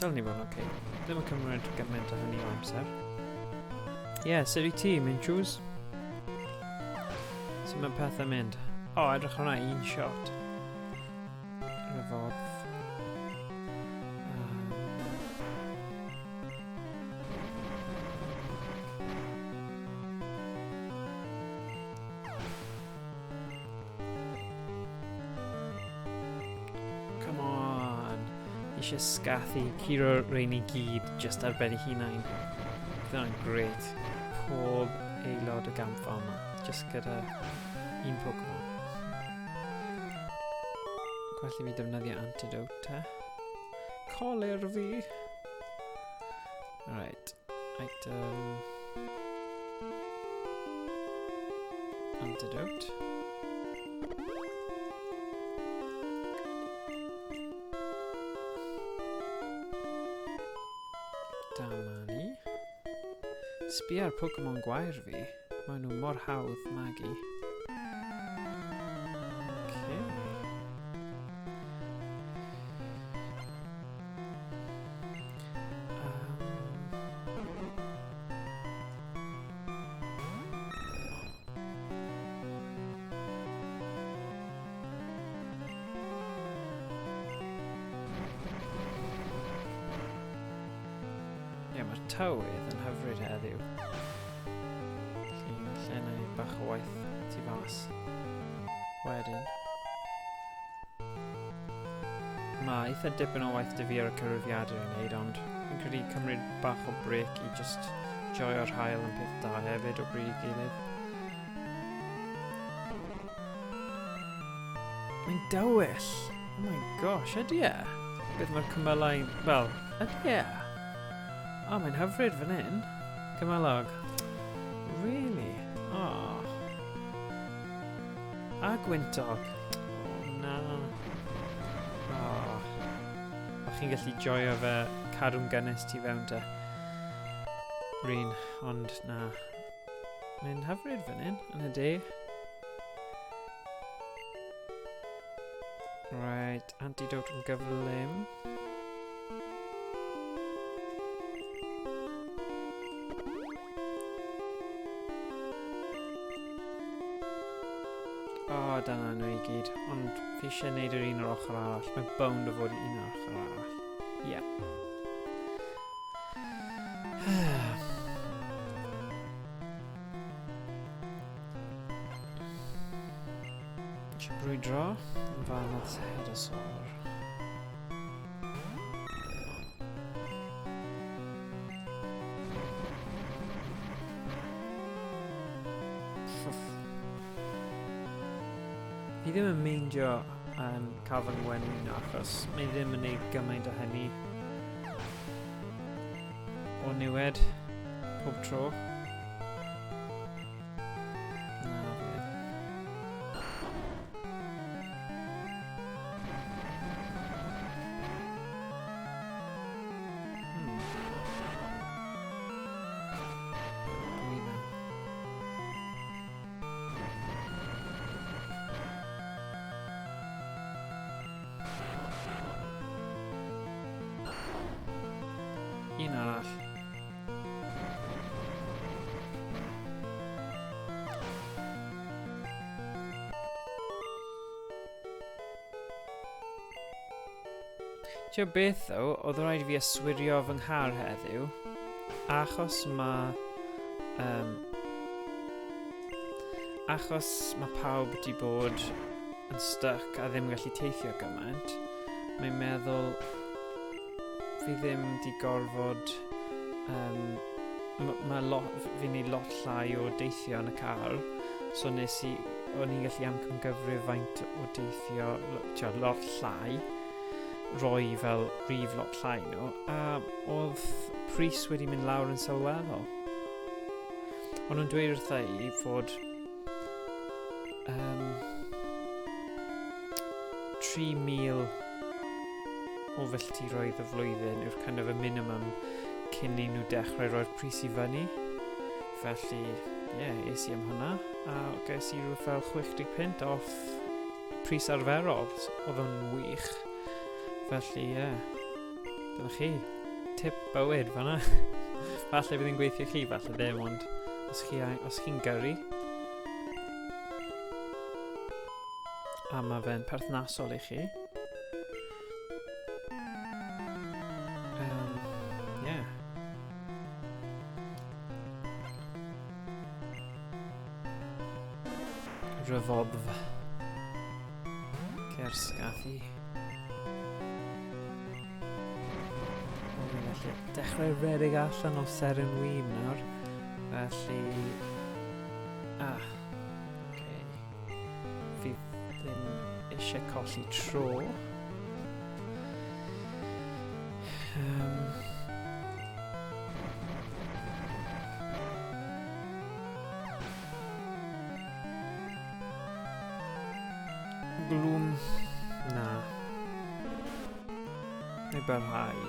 Dal ni fod yn oce. Ddim yn cymryd gymaint o hynny o amser. Ie, sut i ti, Munchws? Sut mae pethau mynd? O, edrych hwnna, un shot. Ryfodd. Come on. Eisiau Scathy, curo rein i gyd, just ar ben ei hunain. Gyda'n great. Pob aelod y gampfa yma, just gyda un Pokémon. Gwell i fi defnyddio antidote te. Colir fi! Alright, item... Antidote. Dama ni. Sbia ar Pokémon gwair fi. Maen nhw mor hawdd magu. Ie, mae'r tywydd yn hyfryd heddiw. Lle na i bach o waith tu fas. Wedyn. Mae eitha dipyn o waith dy fi ar y cyfrifiadur yn neud, ond fi'n credu cymryd bach o brec i just joio'r hael yn peth da hefyd o bryd i gilydd. Mae'n dywyll! Oh my gosh, ydy e? Beth mae'r cymylau... Wel, ydy e? O, mae'n hyfryd fan hyn. Cymylog. Really? Oh. A gwyntog. Oh, na. Oh. O, chi'n gallu joio fe cadw'n gynnus tu fewn te. Rhin, ond na. Mae'n hyfryd fan hyn, yn y de. Right, antidote yn gyflym. O, dyna nhw i gyd, ond fi eisiau gwneud yr un o'r ochr arall. Mae bound o fod un o'r ochr arall. Ie. Brwydro yn fan at Heddiw. Fi ddim yn meindio cael fy ngwenwyn achos mae ddim yn neud gymaint o hynny o niwed pob tro. Un arall. Ti'n beth ddo, oedd rhaid fi yswirio fy nghar heddiw achos mae pawb wedi bod yn stuck a ddim yn gallu teithio gymaint. Mae'n meddwl fi ddim wedi gorfod fi'n neud lot llai o deithio yn y car, so o'n i'n gallu amcangyfrif faint o deithio lot llai, roi fel rhif lot llai nhw, a oedd pris wedi mynd lawr yn sylweddol. Ond nhw'n dweud wrtha i fod 3,000 o filltiroedd y flwyddyn yw'r kind of y minimum cyn i nhw dechrau roi'r pris i fyny. Felly, es i am hwnna, a ges i rhyw fel 60 off pris arferol, oedd o'n wych. Felly, dyna chi, tip bywyd fan'na. Falle bydd yn gweithio chi, falle ddim, ond os chi'n gyrru. A mae fe'n perthnasol i chi. Ryfoddf. Cer sgaffi. Felly, dechrau redeg allan o seren win nawr. Felly... Fi ddim eisiau colli tro. Glwm... Na. Neu barhau.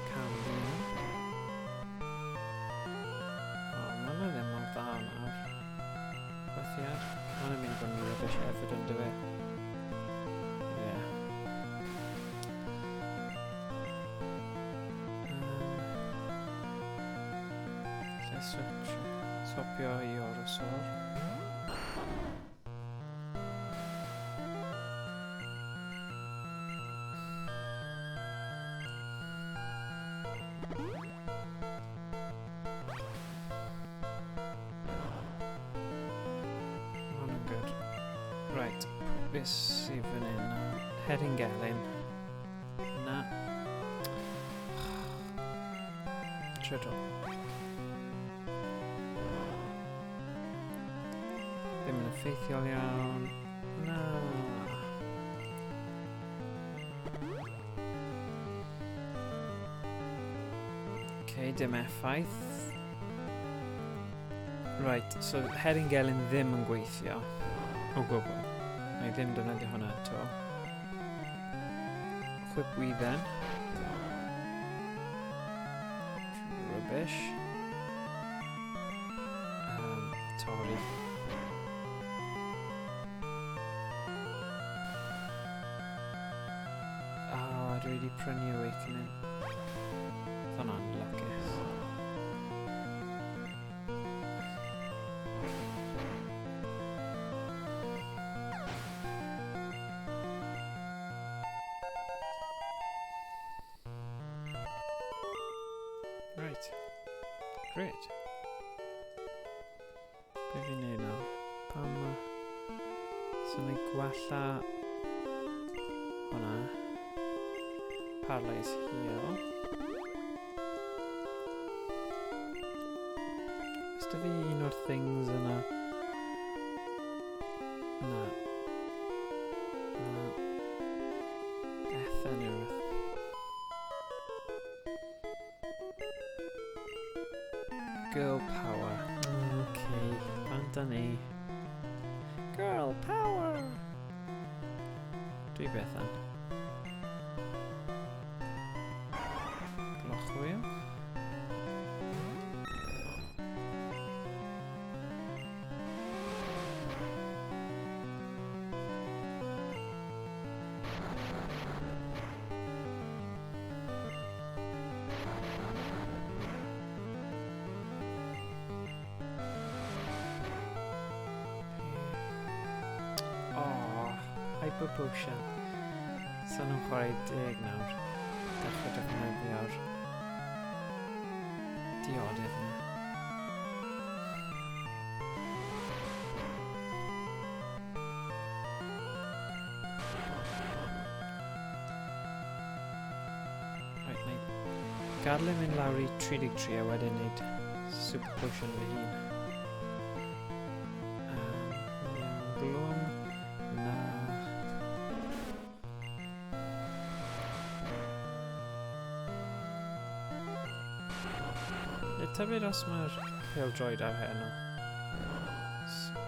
Cambion. Mae yna ddim mor dda nawr. Chwethiad. Mae'n mynd i bod yn rybys hefyd yn dy fe. Lle swapio i orosor. Right, beth sydd fan hyn? Heddiw. Na. Trydol. Ddim yn effeithiol iawn. Na. Dim effaith. Right, so Heddiw ddim yn gweithio o gwbl. Neu ddim defnyddio hwnna eto. Chwip wydden. Rubbish. Torri. Dwi wedi prynu Awakening. Hwnna'n lwcus. Right. Great. Be fi'n neud nawr? Pam So na I gwella hwnna. Paralyze heal. Oes da fi un o'r things yna? Na. Na. Ethan neu rhywbeth. Girl power. Okay. Bant a ni. Girl power! Dwi beth an. Glochwyl. Hyper potion. So nhw'n chwarae 10 nawr. Dechrau defnyddio'r diodydd yna. Right, na i gadael yn mynd lawr I 33 a wedyn wneud super potion fy hun. Blwm. Na. Tybed os mae'r pêl-droed ar heno.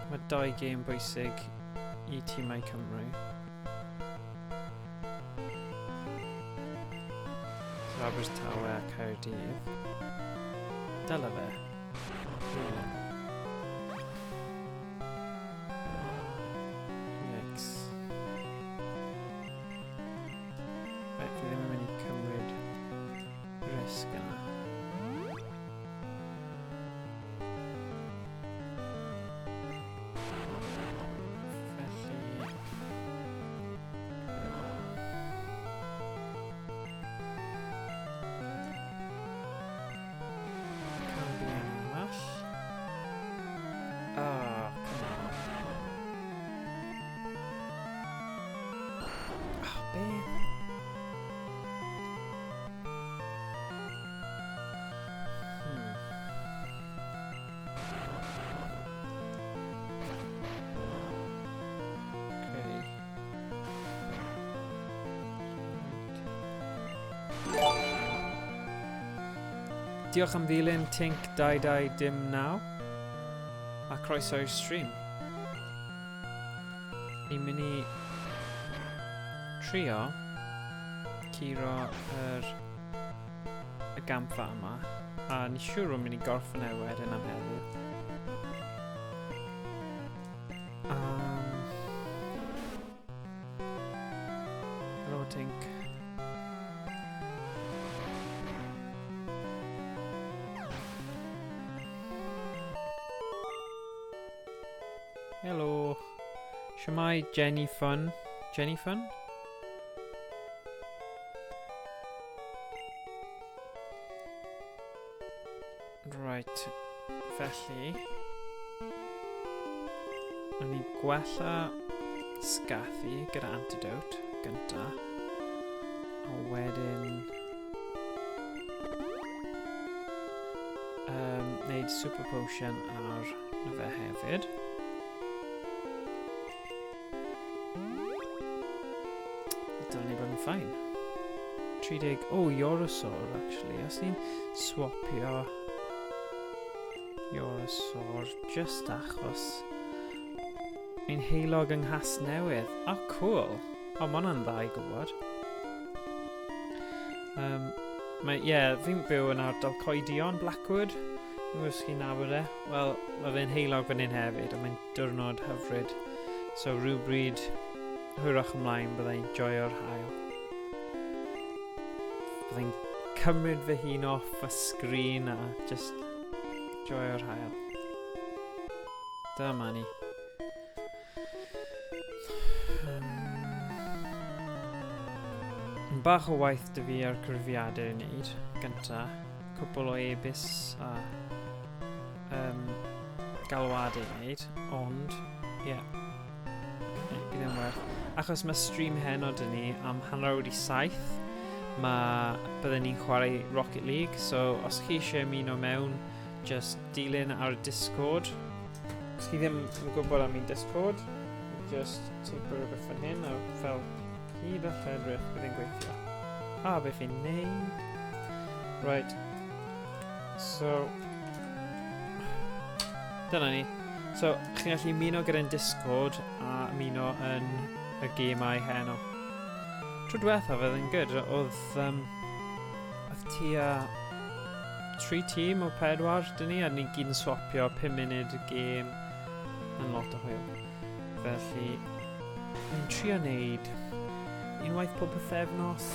Mae 2 gêm bwysig I tîmau Cymru. Abertawe a Caerdydd. Dyla fe. Yikes. Right, fi ddim yn mynd I cymryd risg yna. Diolch am ddilyn Tink 2209 a croeso i'r stream. Ni'n mynd I trio curo y gampfa yma a ni siŵr o'n mynd I gorffen wedyn am heddiw. Hello Tink. Hello. Shemai Jenny Fun. Jenny Fun? Right. Felly. O'n I gwella scathu gyda antidote gynta. A wedyn neud super potion ar na fe hefyd. Dylen ni bod yn ffain. 30... Oh, Eurosaur, actually. Os ni'n swapio Eurosaur just achos mi'n heilog yng Nghas Newydd. Oh, cool. Oh, ma' hwnna'n dda I gwybod. Fi'n byw yn ardal Coedion, Blackwood. Dwi'n gwybod os chi'n nabod e. Wel, mae fe'n heilog fan hyn hefyd, a mae'n diwrnod hyfryd. So, rhywbryd hwyrach ymlaen byddai'n joio'r hael. Byddai'n cymryd fy hun off y sgrin a just joio'r hael. Dyma ni. Bach o waith dy fi ar gryfiadau I wneud, gynta. Cwbl o ebus a galwadau I wneud, ond, ie. Bydd yn werth. Achos mae stream heno dyn ni am hanner wedi 7. Byddwn ni'n chwarae Rocket League, so os chi eisiau ymuno mewn, just dilyn ar y Discord. Os chi ddim yn gwybod am ein Discord, just type rhywbeth fan hyn, a fel hyd a lledrith bydd yn gweithio. Beth fi'n neud. Right. So, dyna ni. So, chi'n gallu ymuno gyda'n Discord a ymuno yn y gemau heno. Tro diwetha fydd yn good. Oedd tua 3 tîm o 4 dyn ni, a ni gyd yn swapio 5 munud y gêm yn lot o hwyl. Felly, ni'n trio wneud unwaith pob bythefnos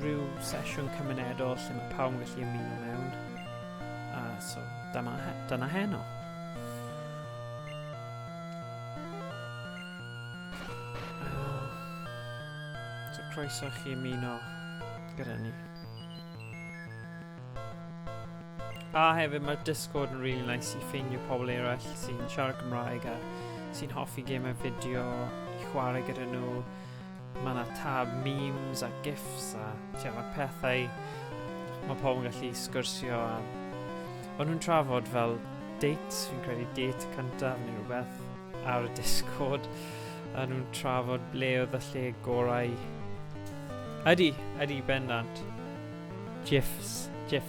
rhyw sesiwn cymunedol lle mae pawb yn gallu ymuno mewn. So, dyna heno. So, croeso chi ymuno gyda ni. A hefyd mae'r Discord yn really nice i ffeindio pobl eraill sy'n siarad Cymraeg a sy'n hoffi gemau fideo i chwarae gyda nhw. Mae yna tab memes a gifs a pethau mae pobl yn gallu sgwrsio a o'n nhw'n trafod fel dates, fi'n credu date cyntaf neu rhywbeth ar y Discord a nhw'n trafod ble oedd y lle gorau Ydy bendant gifs te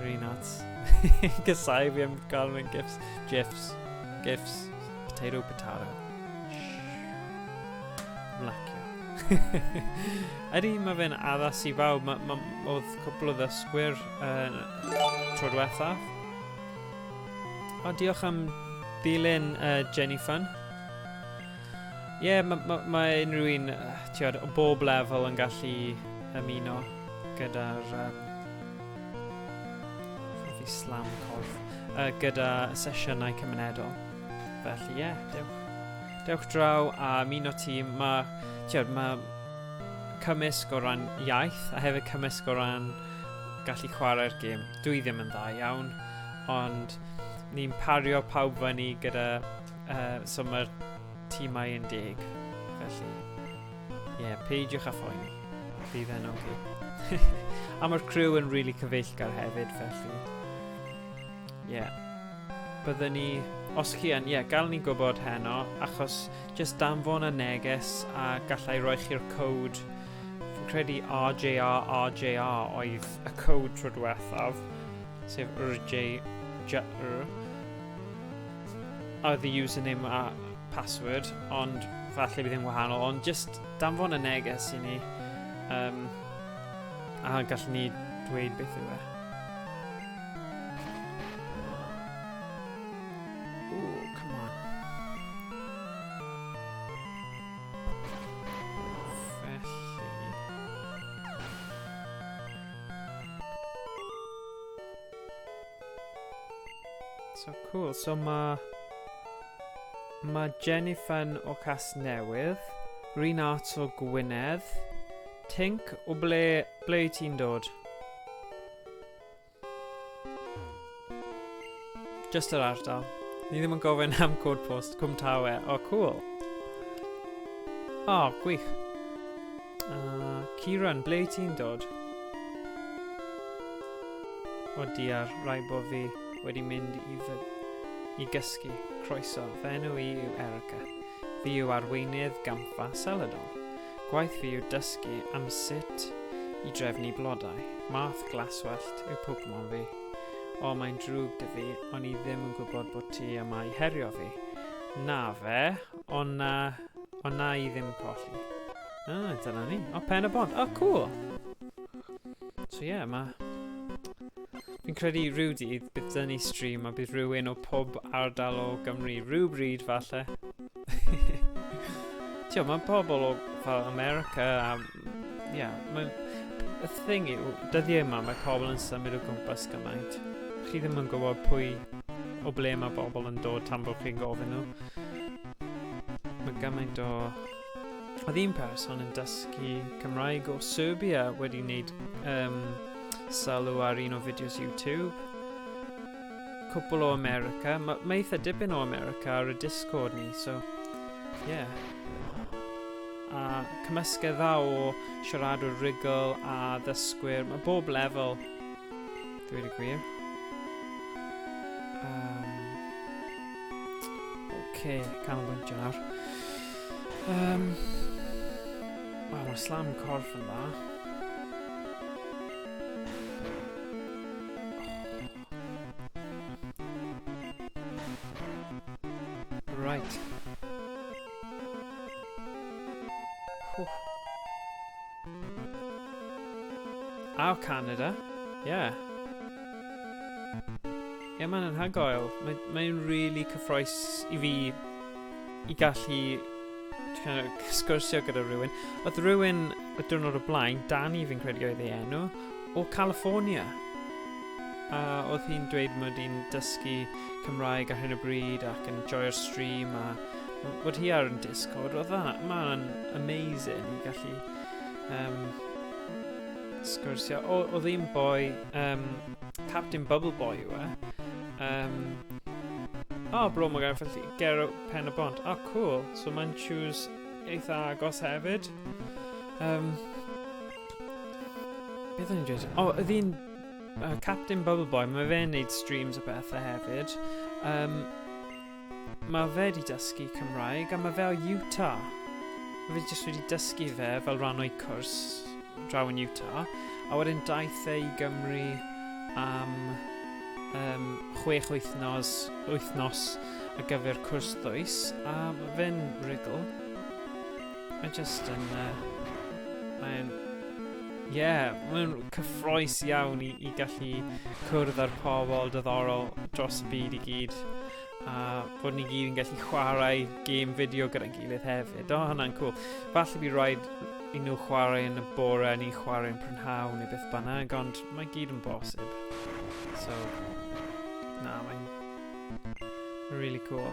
really nuts gysau fi am gael mewn gifs potato Ydy, mae fe'n addas i bawb. Oedd cwbl o ddysgwyr tro diwethaf. Diolch am dilyn Jennifer. Mae unrhyw un o bob lefel yn gallu ymuno gyda'r slam corff gyda sesiynau cymunedol. Felly dewch draw a ymuno tîm. Mae cymysg o ran iaith a hefyd cymysg o ran gallu chwarae'r gêm. Dwi ddim yn dda iawn, ond ni'n pario pawb fyny gyda so mae'r tîmau yn 10. Felly, peidiwch a phoeni. Bydd e'n oce. A mae'r crew yn really cyfeillgar hefyd, felly. Byddwn ni, os chi yn, gael ni gwybod heno, achos just danfon y neges a gallai roi chi'r code. Fi'n credu RJR oedd y code tro diwethaf, sef RJR. Oedd y username a password, ond falle bydd yn wahanol, ond just danfon y neges i ni, a gallwn ni dweud beth yw e. So cool, so mae Jennifer o Casnewydd, Rhynart o Gwynedd, Tink o ble ti'n dod? Just yr ardal. Ni ddim yn gofyn am code post, Cwm Tawe. Cool. Gwych. Kieran, ble ti'n dod? Diar, rai bo fi wedi mynd i gysgu. Croeso, fy enw i yw Erica. Fi yw arweinydd gampfa Celadon. Gwaith fi yw dysgu am sut i drefnu blodau. Math glaswellt yw Pokémon fi. Mae'n drwg dy fi, ond i ddim yn gwybod bod ti yma i herio fi. Na fe, ond na i ddim yn colli. Dyna ni. Pen y bont. Cool. So fi'n credu rhyw dydd bydd dyn ni stream a bydd rhywun o pob ardal o Gymru rhywbryd falle. Mae pobl o fel America a y thing yw, dyddiau yma mae pobl yn symud o gwmpas gymaint. Chi ddim yn gwybod pwy o ble mae bobl yn dod tan bod chi'n gofyn nhw. Mae gymaint o... Oedd un person yn dysgu Cymraeg o Serbia wedi wneud sylw ar un o fideos YouTube. Cwpl o America. Mae eitha dipyn o America ar y Discord ni, so yeah. A cymysgedd dda o siaradwr rigol a ddysgwyr. Mae bob lefel, dweud y gwir. Oce, canolbwyntio nawr. Mae'r slam corff yn dda. Right. A o Canada, yeah. Ie, mae'n anhygoel. Mae'n really cyffroes i fi i gallu sgwrsio gyda rhywun. Oedd rhywun y diwrnod o blaen, Dani fi'n credu oedd ei enw, o California. A oedd hi'n dweud mod i'n dysgu Cymraeg ar hyn o bryd ac yn joio'r stream a bod hi ar yn Discord. Oedd mae'n amazing i gallu sgwrsio. Oedd hi'n boi, Captain Bubble Boy yw e. Bro, mae gael ffallu gero pen y bont. Cool. So mae'n choose eitha agos hefyd. Beth o'n i'n dweud? Oedd hi'n Captain Bubble Boy, mae fe'n neud streams o bethau hefyd. Mae fe wedi dysgu Cymraeg a mae fe o Utah. Mae fe jyst wedi dysgu fe fel rhan o'i cwrs draw yn Utah. A wedyn daeth e i Gymru am 6 wythnos ar gyfer cwrs ddwys. A mae fe'n rigol. Mae jyst yn... mae'n cyffroes iawn i gallu cwrdd ar pobl diddorol dros y byd i gyd. A bod ni gyd yn gallu chwarae game fideo gyda'n gilydd hefyd. Hwnna'n cool. Falle bydd rhaid i nhw chwarae yn y bore, ni chwarae yn prynhawn neu beth bynnag, ond mae gyd yn bosib. So, mae'n really cool.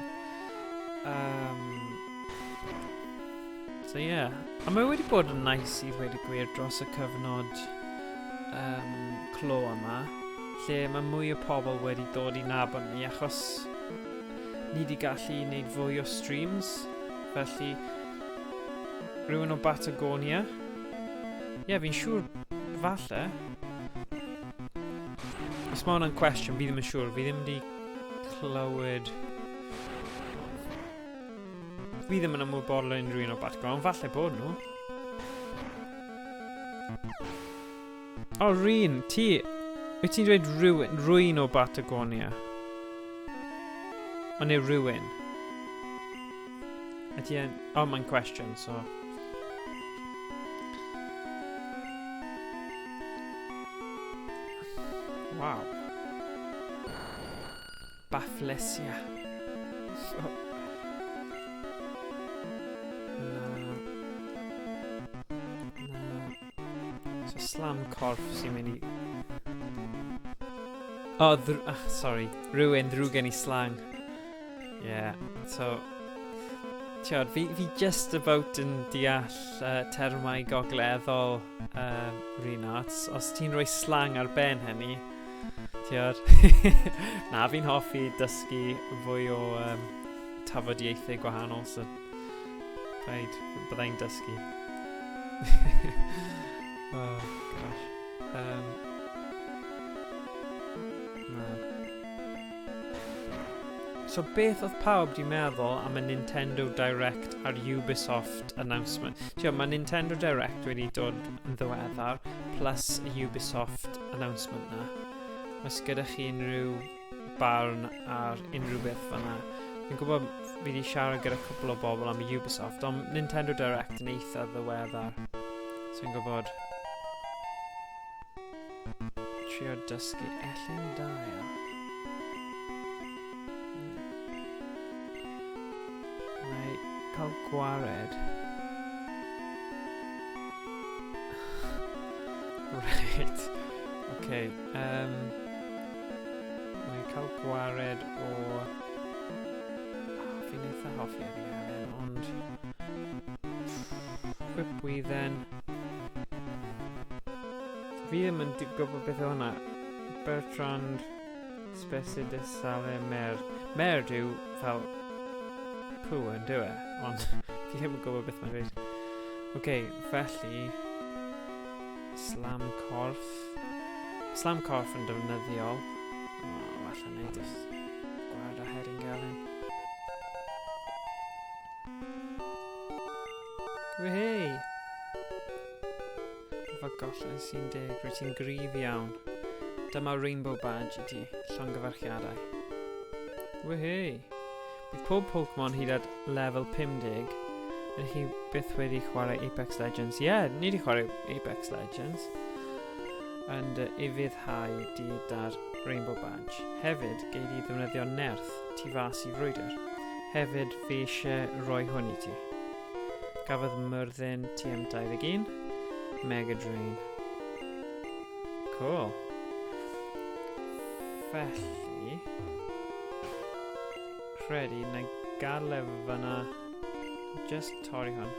So yeah, a mae wedi bod yn nice i ddweud y gwir dros y cyfnod clo yma, lle mae mwy o pobl wedi dod i nabod ni, achos ni wedi gallu wneud fwy o streams, felly rhywun o Patagonia. Fi'n siŵr falle. Os mae hwnna'n cwestiwn, fi ddim yn siŵr, fi ddim wedi clywed... Fi ddim yn ymwybodol unrhyw un o Patagonia, ond falle bod nhw. Rhyn, ti... Wyt ti'n dweud rhywun o Patagonia? Neu rhywun? Ydy yn... mae'n cwestiwn, so... Wow. Bafflesia. So slam corff sy'n mynd i... sorry. Rhywun ddrwg gen i slang. So... Tiod, fi just about yn deall termau gogleddol Rhina. Os ti'n rhoi slang ar ben hynny, tiod. Na, fi'n hoffi dysgu fwy o tafodiaethau gwahanol, so byddai'n dysgu. Gosh. So beth oedd pawb di meddwl am y Nintendo Direct a'r Ubisoft announcement? Mae Nintendo Direct wedi dod yn ddiweddar, plus y Ubisoft announcement na. Oes gyda chi unrhyw barn ar unrhyw beth fanna? Fi'n gwybod fi wedi siarad gyda cwpl o bobl am y Ubisoft, ond Nintendo Direct yn eitha ddiweddar. So fi'n gwybod... Trio dysgu Ellen da, ia. Cael gwared. Right. Okay. Mae'n cael gwared o... Fi'n eitha hoffi ar ei Elen, ond... Gwybwydden. Fi ddim yn gwybod beth o hwnna. Bertrand Spesidus Sale Merd. Merd yw fel... Pŵ yn dyw e. ond fi ddim yn gwybod beth mae'n dweud. Oce, felly... Slam corff. Slam corff yn defnyddiol. O, falle neud gwared a Heddiw'n gael un. Wehei! Fa gollen sy'n 10, rwy ti'n gryf iawn. Dyma Rainbow Badge i ti, llongyfarchiadau. Wehei! Bydd pob Pokémon hyd at lefel 50 yn chi byth wedi chwarae Apex Legends. Ie, ni wedi chwarae Apex Legends. And ufuddhau gyda'r Rainbow Badge. Hefyd, gei di ddefnyddio nerth tu fas i frwydr. Hefyd, fi eisiau rhoi hwn i ti. Gafodd myrddin TM21, Mega Drain. Cool. Felly... credu na gadle fyna... just torri hwn.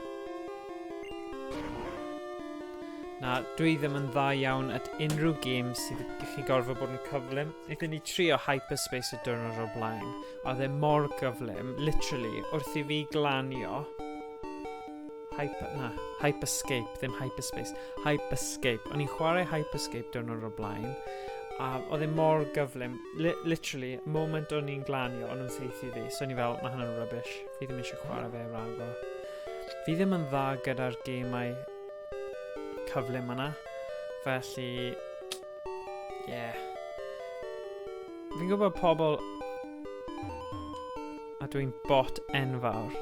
Na, dwi ddim yn dda iawn at unrhyw gêm sydd chi gorfod bod yn cyflym. Eithon ni trio Hyperspace y diwrnod o'r blaen. Oedd e mor gyflym, literally, wrth i fi glanio... Hyperscape, ddim Hyperspace. Hyperscape. O'n i'n chwarae Hyperscape diwrnod o'r blaen. A oedd e mor gyflym. Literally, moment o'n i'n glanio, o'n nhw'n seithi fi. So o'n i fel, mae hynny'n rubbish. Fi ddim eisiau chwarae fe ragor. Fi ddim yn dda gyda'r gemau cyflym yna. Felly... yeah. Fi'n gwybod pobl... a dwi'n bot enfawr.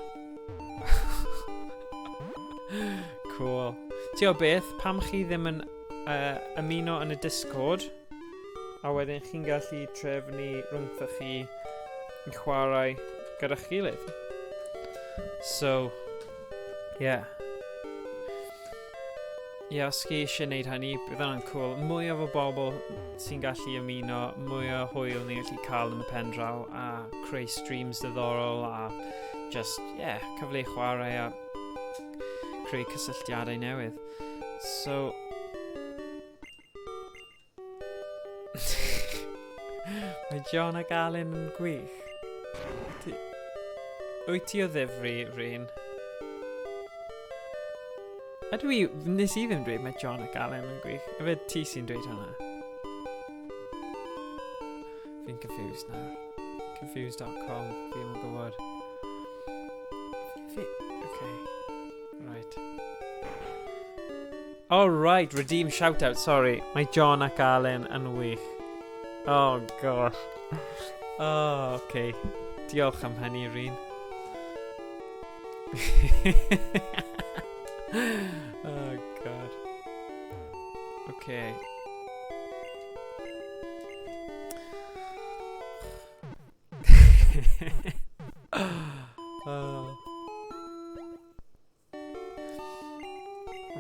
Cool. Ti o beth, pam chi ddim yn ymuno yn y Discord, a wedyn chi'n gallu trefnu rhwngtho chi yn chwarae gyda'ch gilydd. So, yeah. Ie, os chi eisiau gwneud hynny, bydd hwnna'n cool. Mwy o bobl sy'n gallu ymuno, mwy o hwyl ni'n gallu cael yn y pen draw, a creu streams diddorol, a just, yeah, cyfle i chwarae a creu cysylltiadau newydd. So... mae John ac Alun yn gwych. Wyt ti o ddifri, Rhin? Ydw i... nes i ddim dweud mae John ac Alun yn gwych. Efe ti sy'n dweud hwnna? Fi'n confused nawr. Confused.com. Fi ddim yn gwybod. Okay. Right. Oh, right. Redeem shoutout. Sorry. Mae John ac Alun yn wych. Oh, gosh. Oh, okay. Diolch am hynny, Rhin. Oh, God. Okay.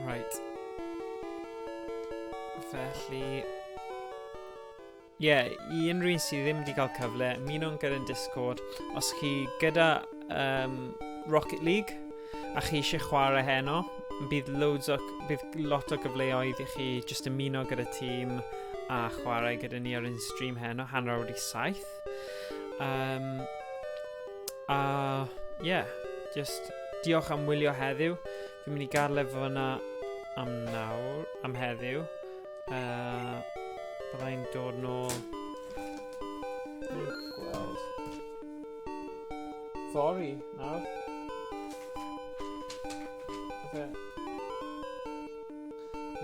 Right. Felly... ie, i unrhyw sydd ddim wedi cael cyfle, ymuno'n gyda'n Discord. Os chi gyda Rocket League a chi eisiau chwarae heno, bydd lot o gyfleoedd i chi just ymuno gyda tîm a chwarae gyda ni ar un stream heno, hanner wedi 7. Yeah, just diolch am wylio heddiw. Fi'n mynd i gadle fyna am heddiw. Byddai'n dod nôl... gweld... Fory, nawr.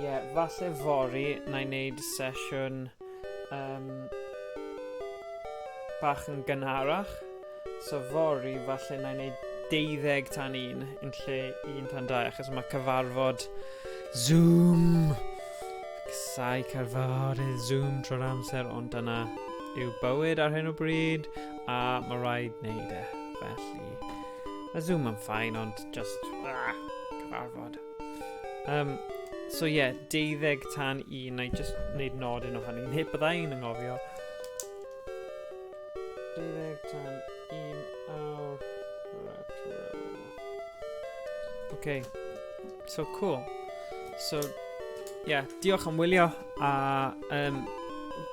Ie, falle fory, na i wneud sesiwn bach yn gynharach. So fory, falle na i wneud 12 tan 1 yn lle 1 tan 2, achos mae cyfarfod Zoom. Casau cyfarfodydd Zoom trwy'r amser, ond dyna yw bywyd ar hyn o bryd, a mae rhaid wneud e. Felly, mae Zoom yn ffain, ond just cyfarfod. So ie, 12 tan 1, na i just wneud nodyn o hynny. Nid byddai'n yngofio. 12 tan 1 awr retro. Okay, so cool. So, yeah, diolch am wylio, a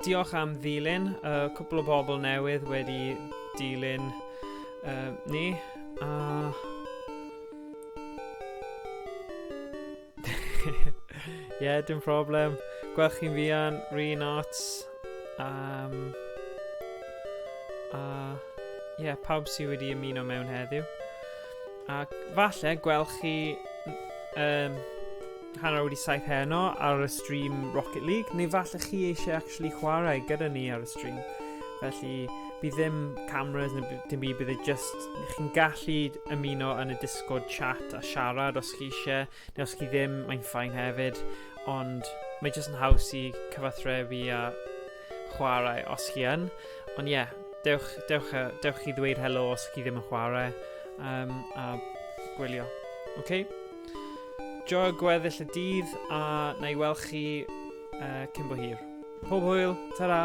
diolch am ddilyn. Cwpl o bobl newydd wedi dilyn ni, a Dim problem. Gwelch chi'n fian, rhywun ots. Pawb sydd wedi ymuno mewn heddiw. A falle gwelch chi hanner wedi 7 heno ar y stream Rocket League, neu falle chi eisiau actually chwarae gyda ni ar y stream. Felly, bydd ddim cameras neu dim byd, bydd just chi'n gallu ymuno yn y Discord chat a siarad os chi eisiau, neu os chi ddim, mae'n ffain hefyd, ond mae just yn haws i cyfathrebu a chwarae os chi yn. Ond dewch chi ddweud helo os chi ddim yn chwarae a gwylio. Okay? Joio gweddill y dydd a na i weld chi cyn bo hir. Pob hwyl, ta-ra!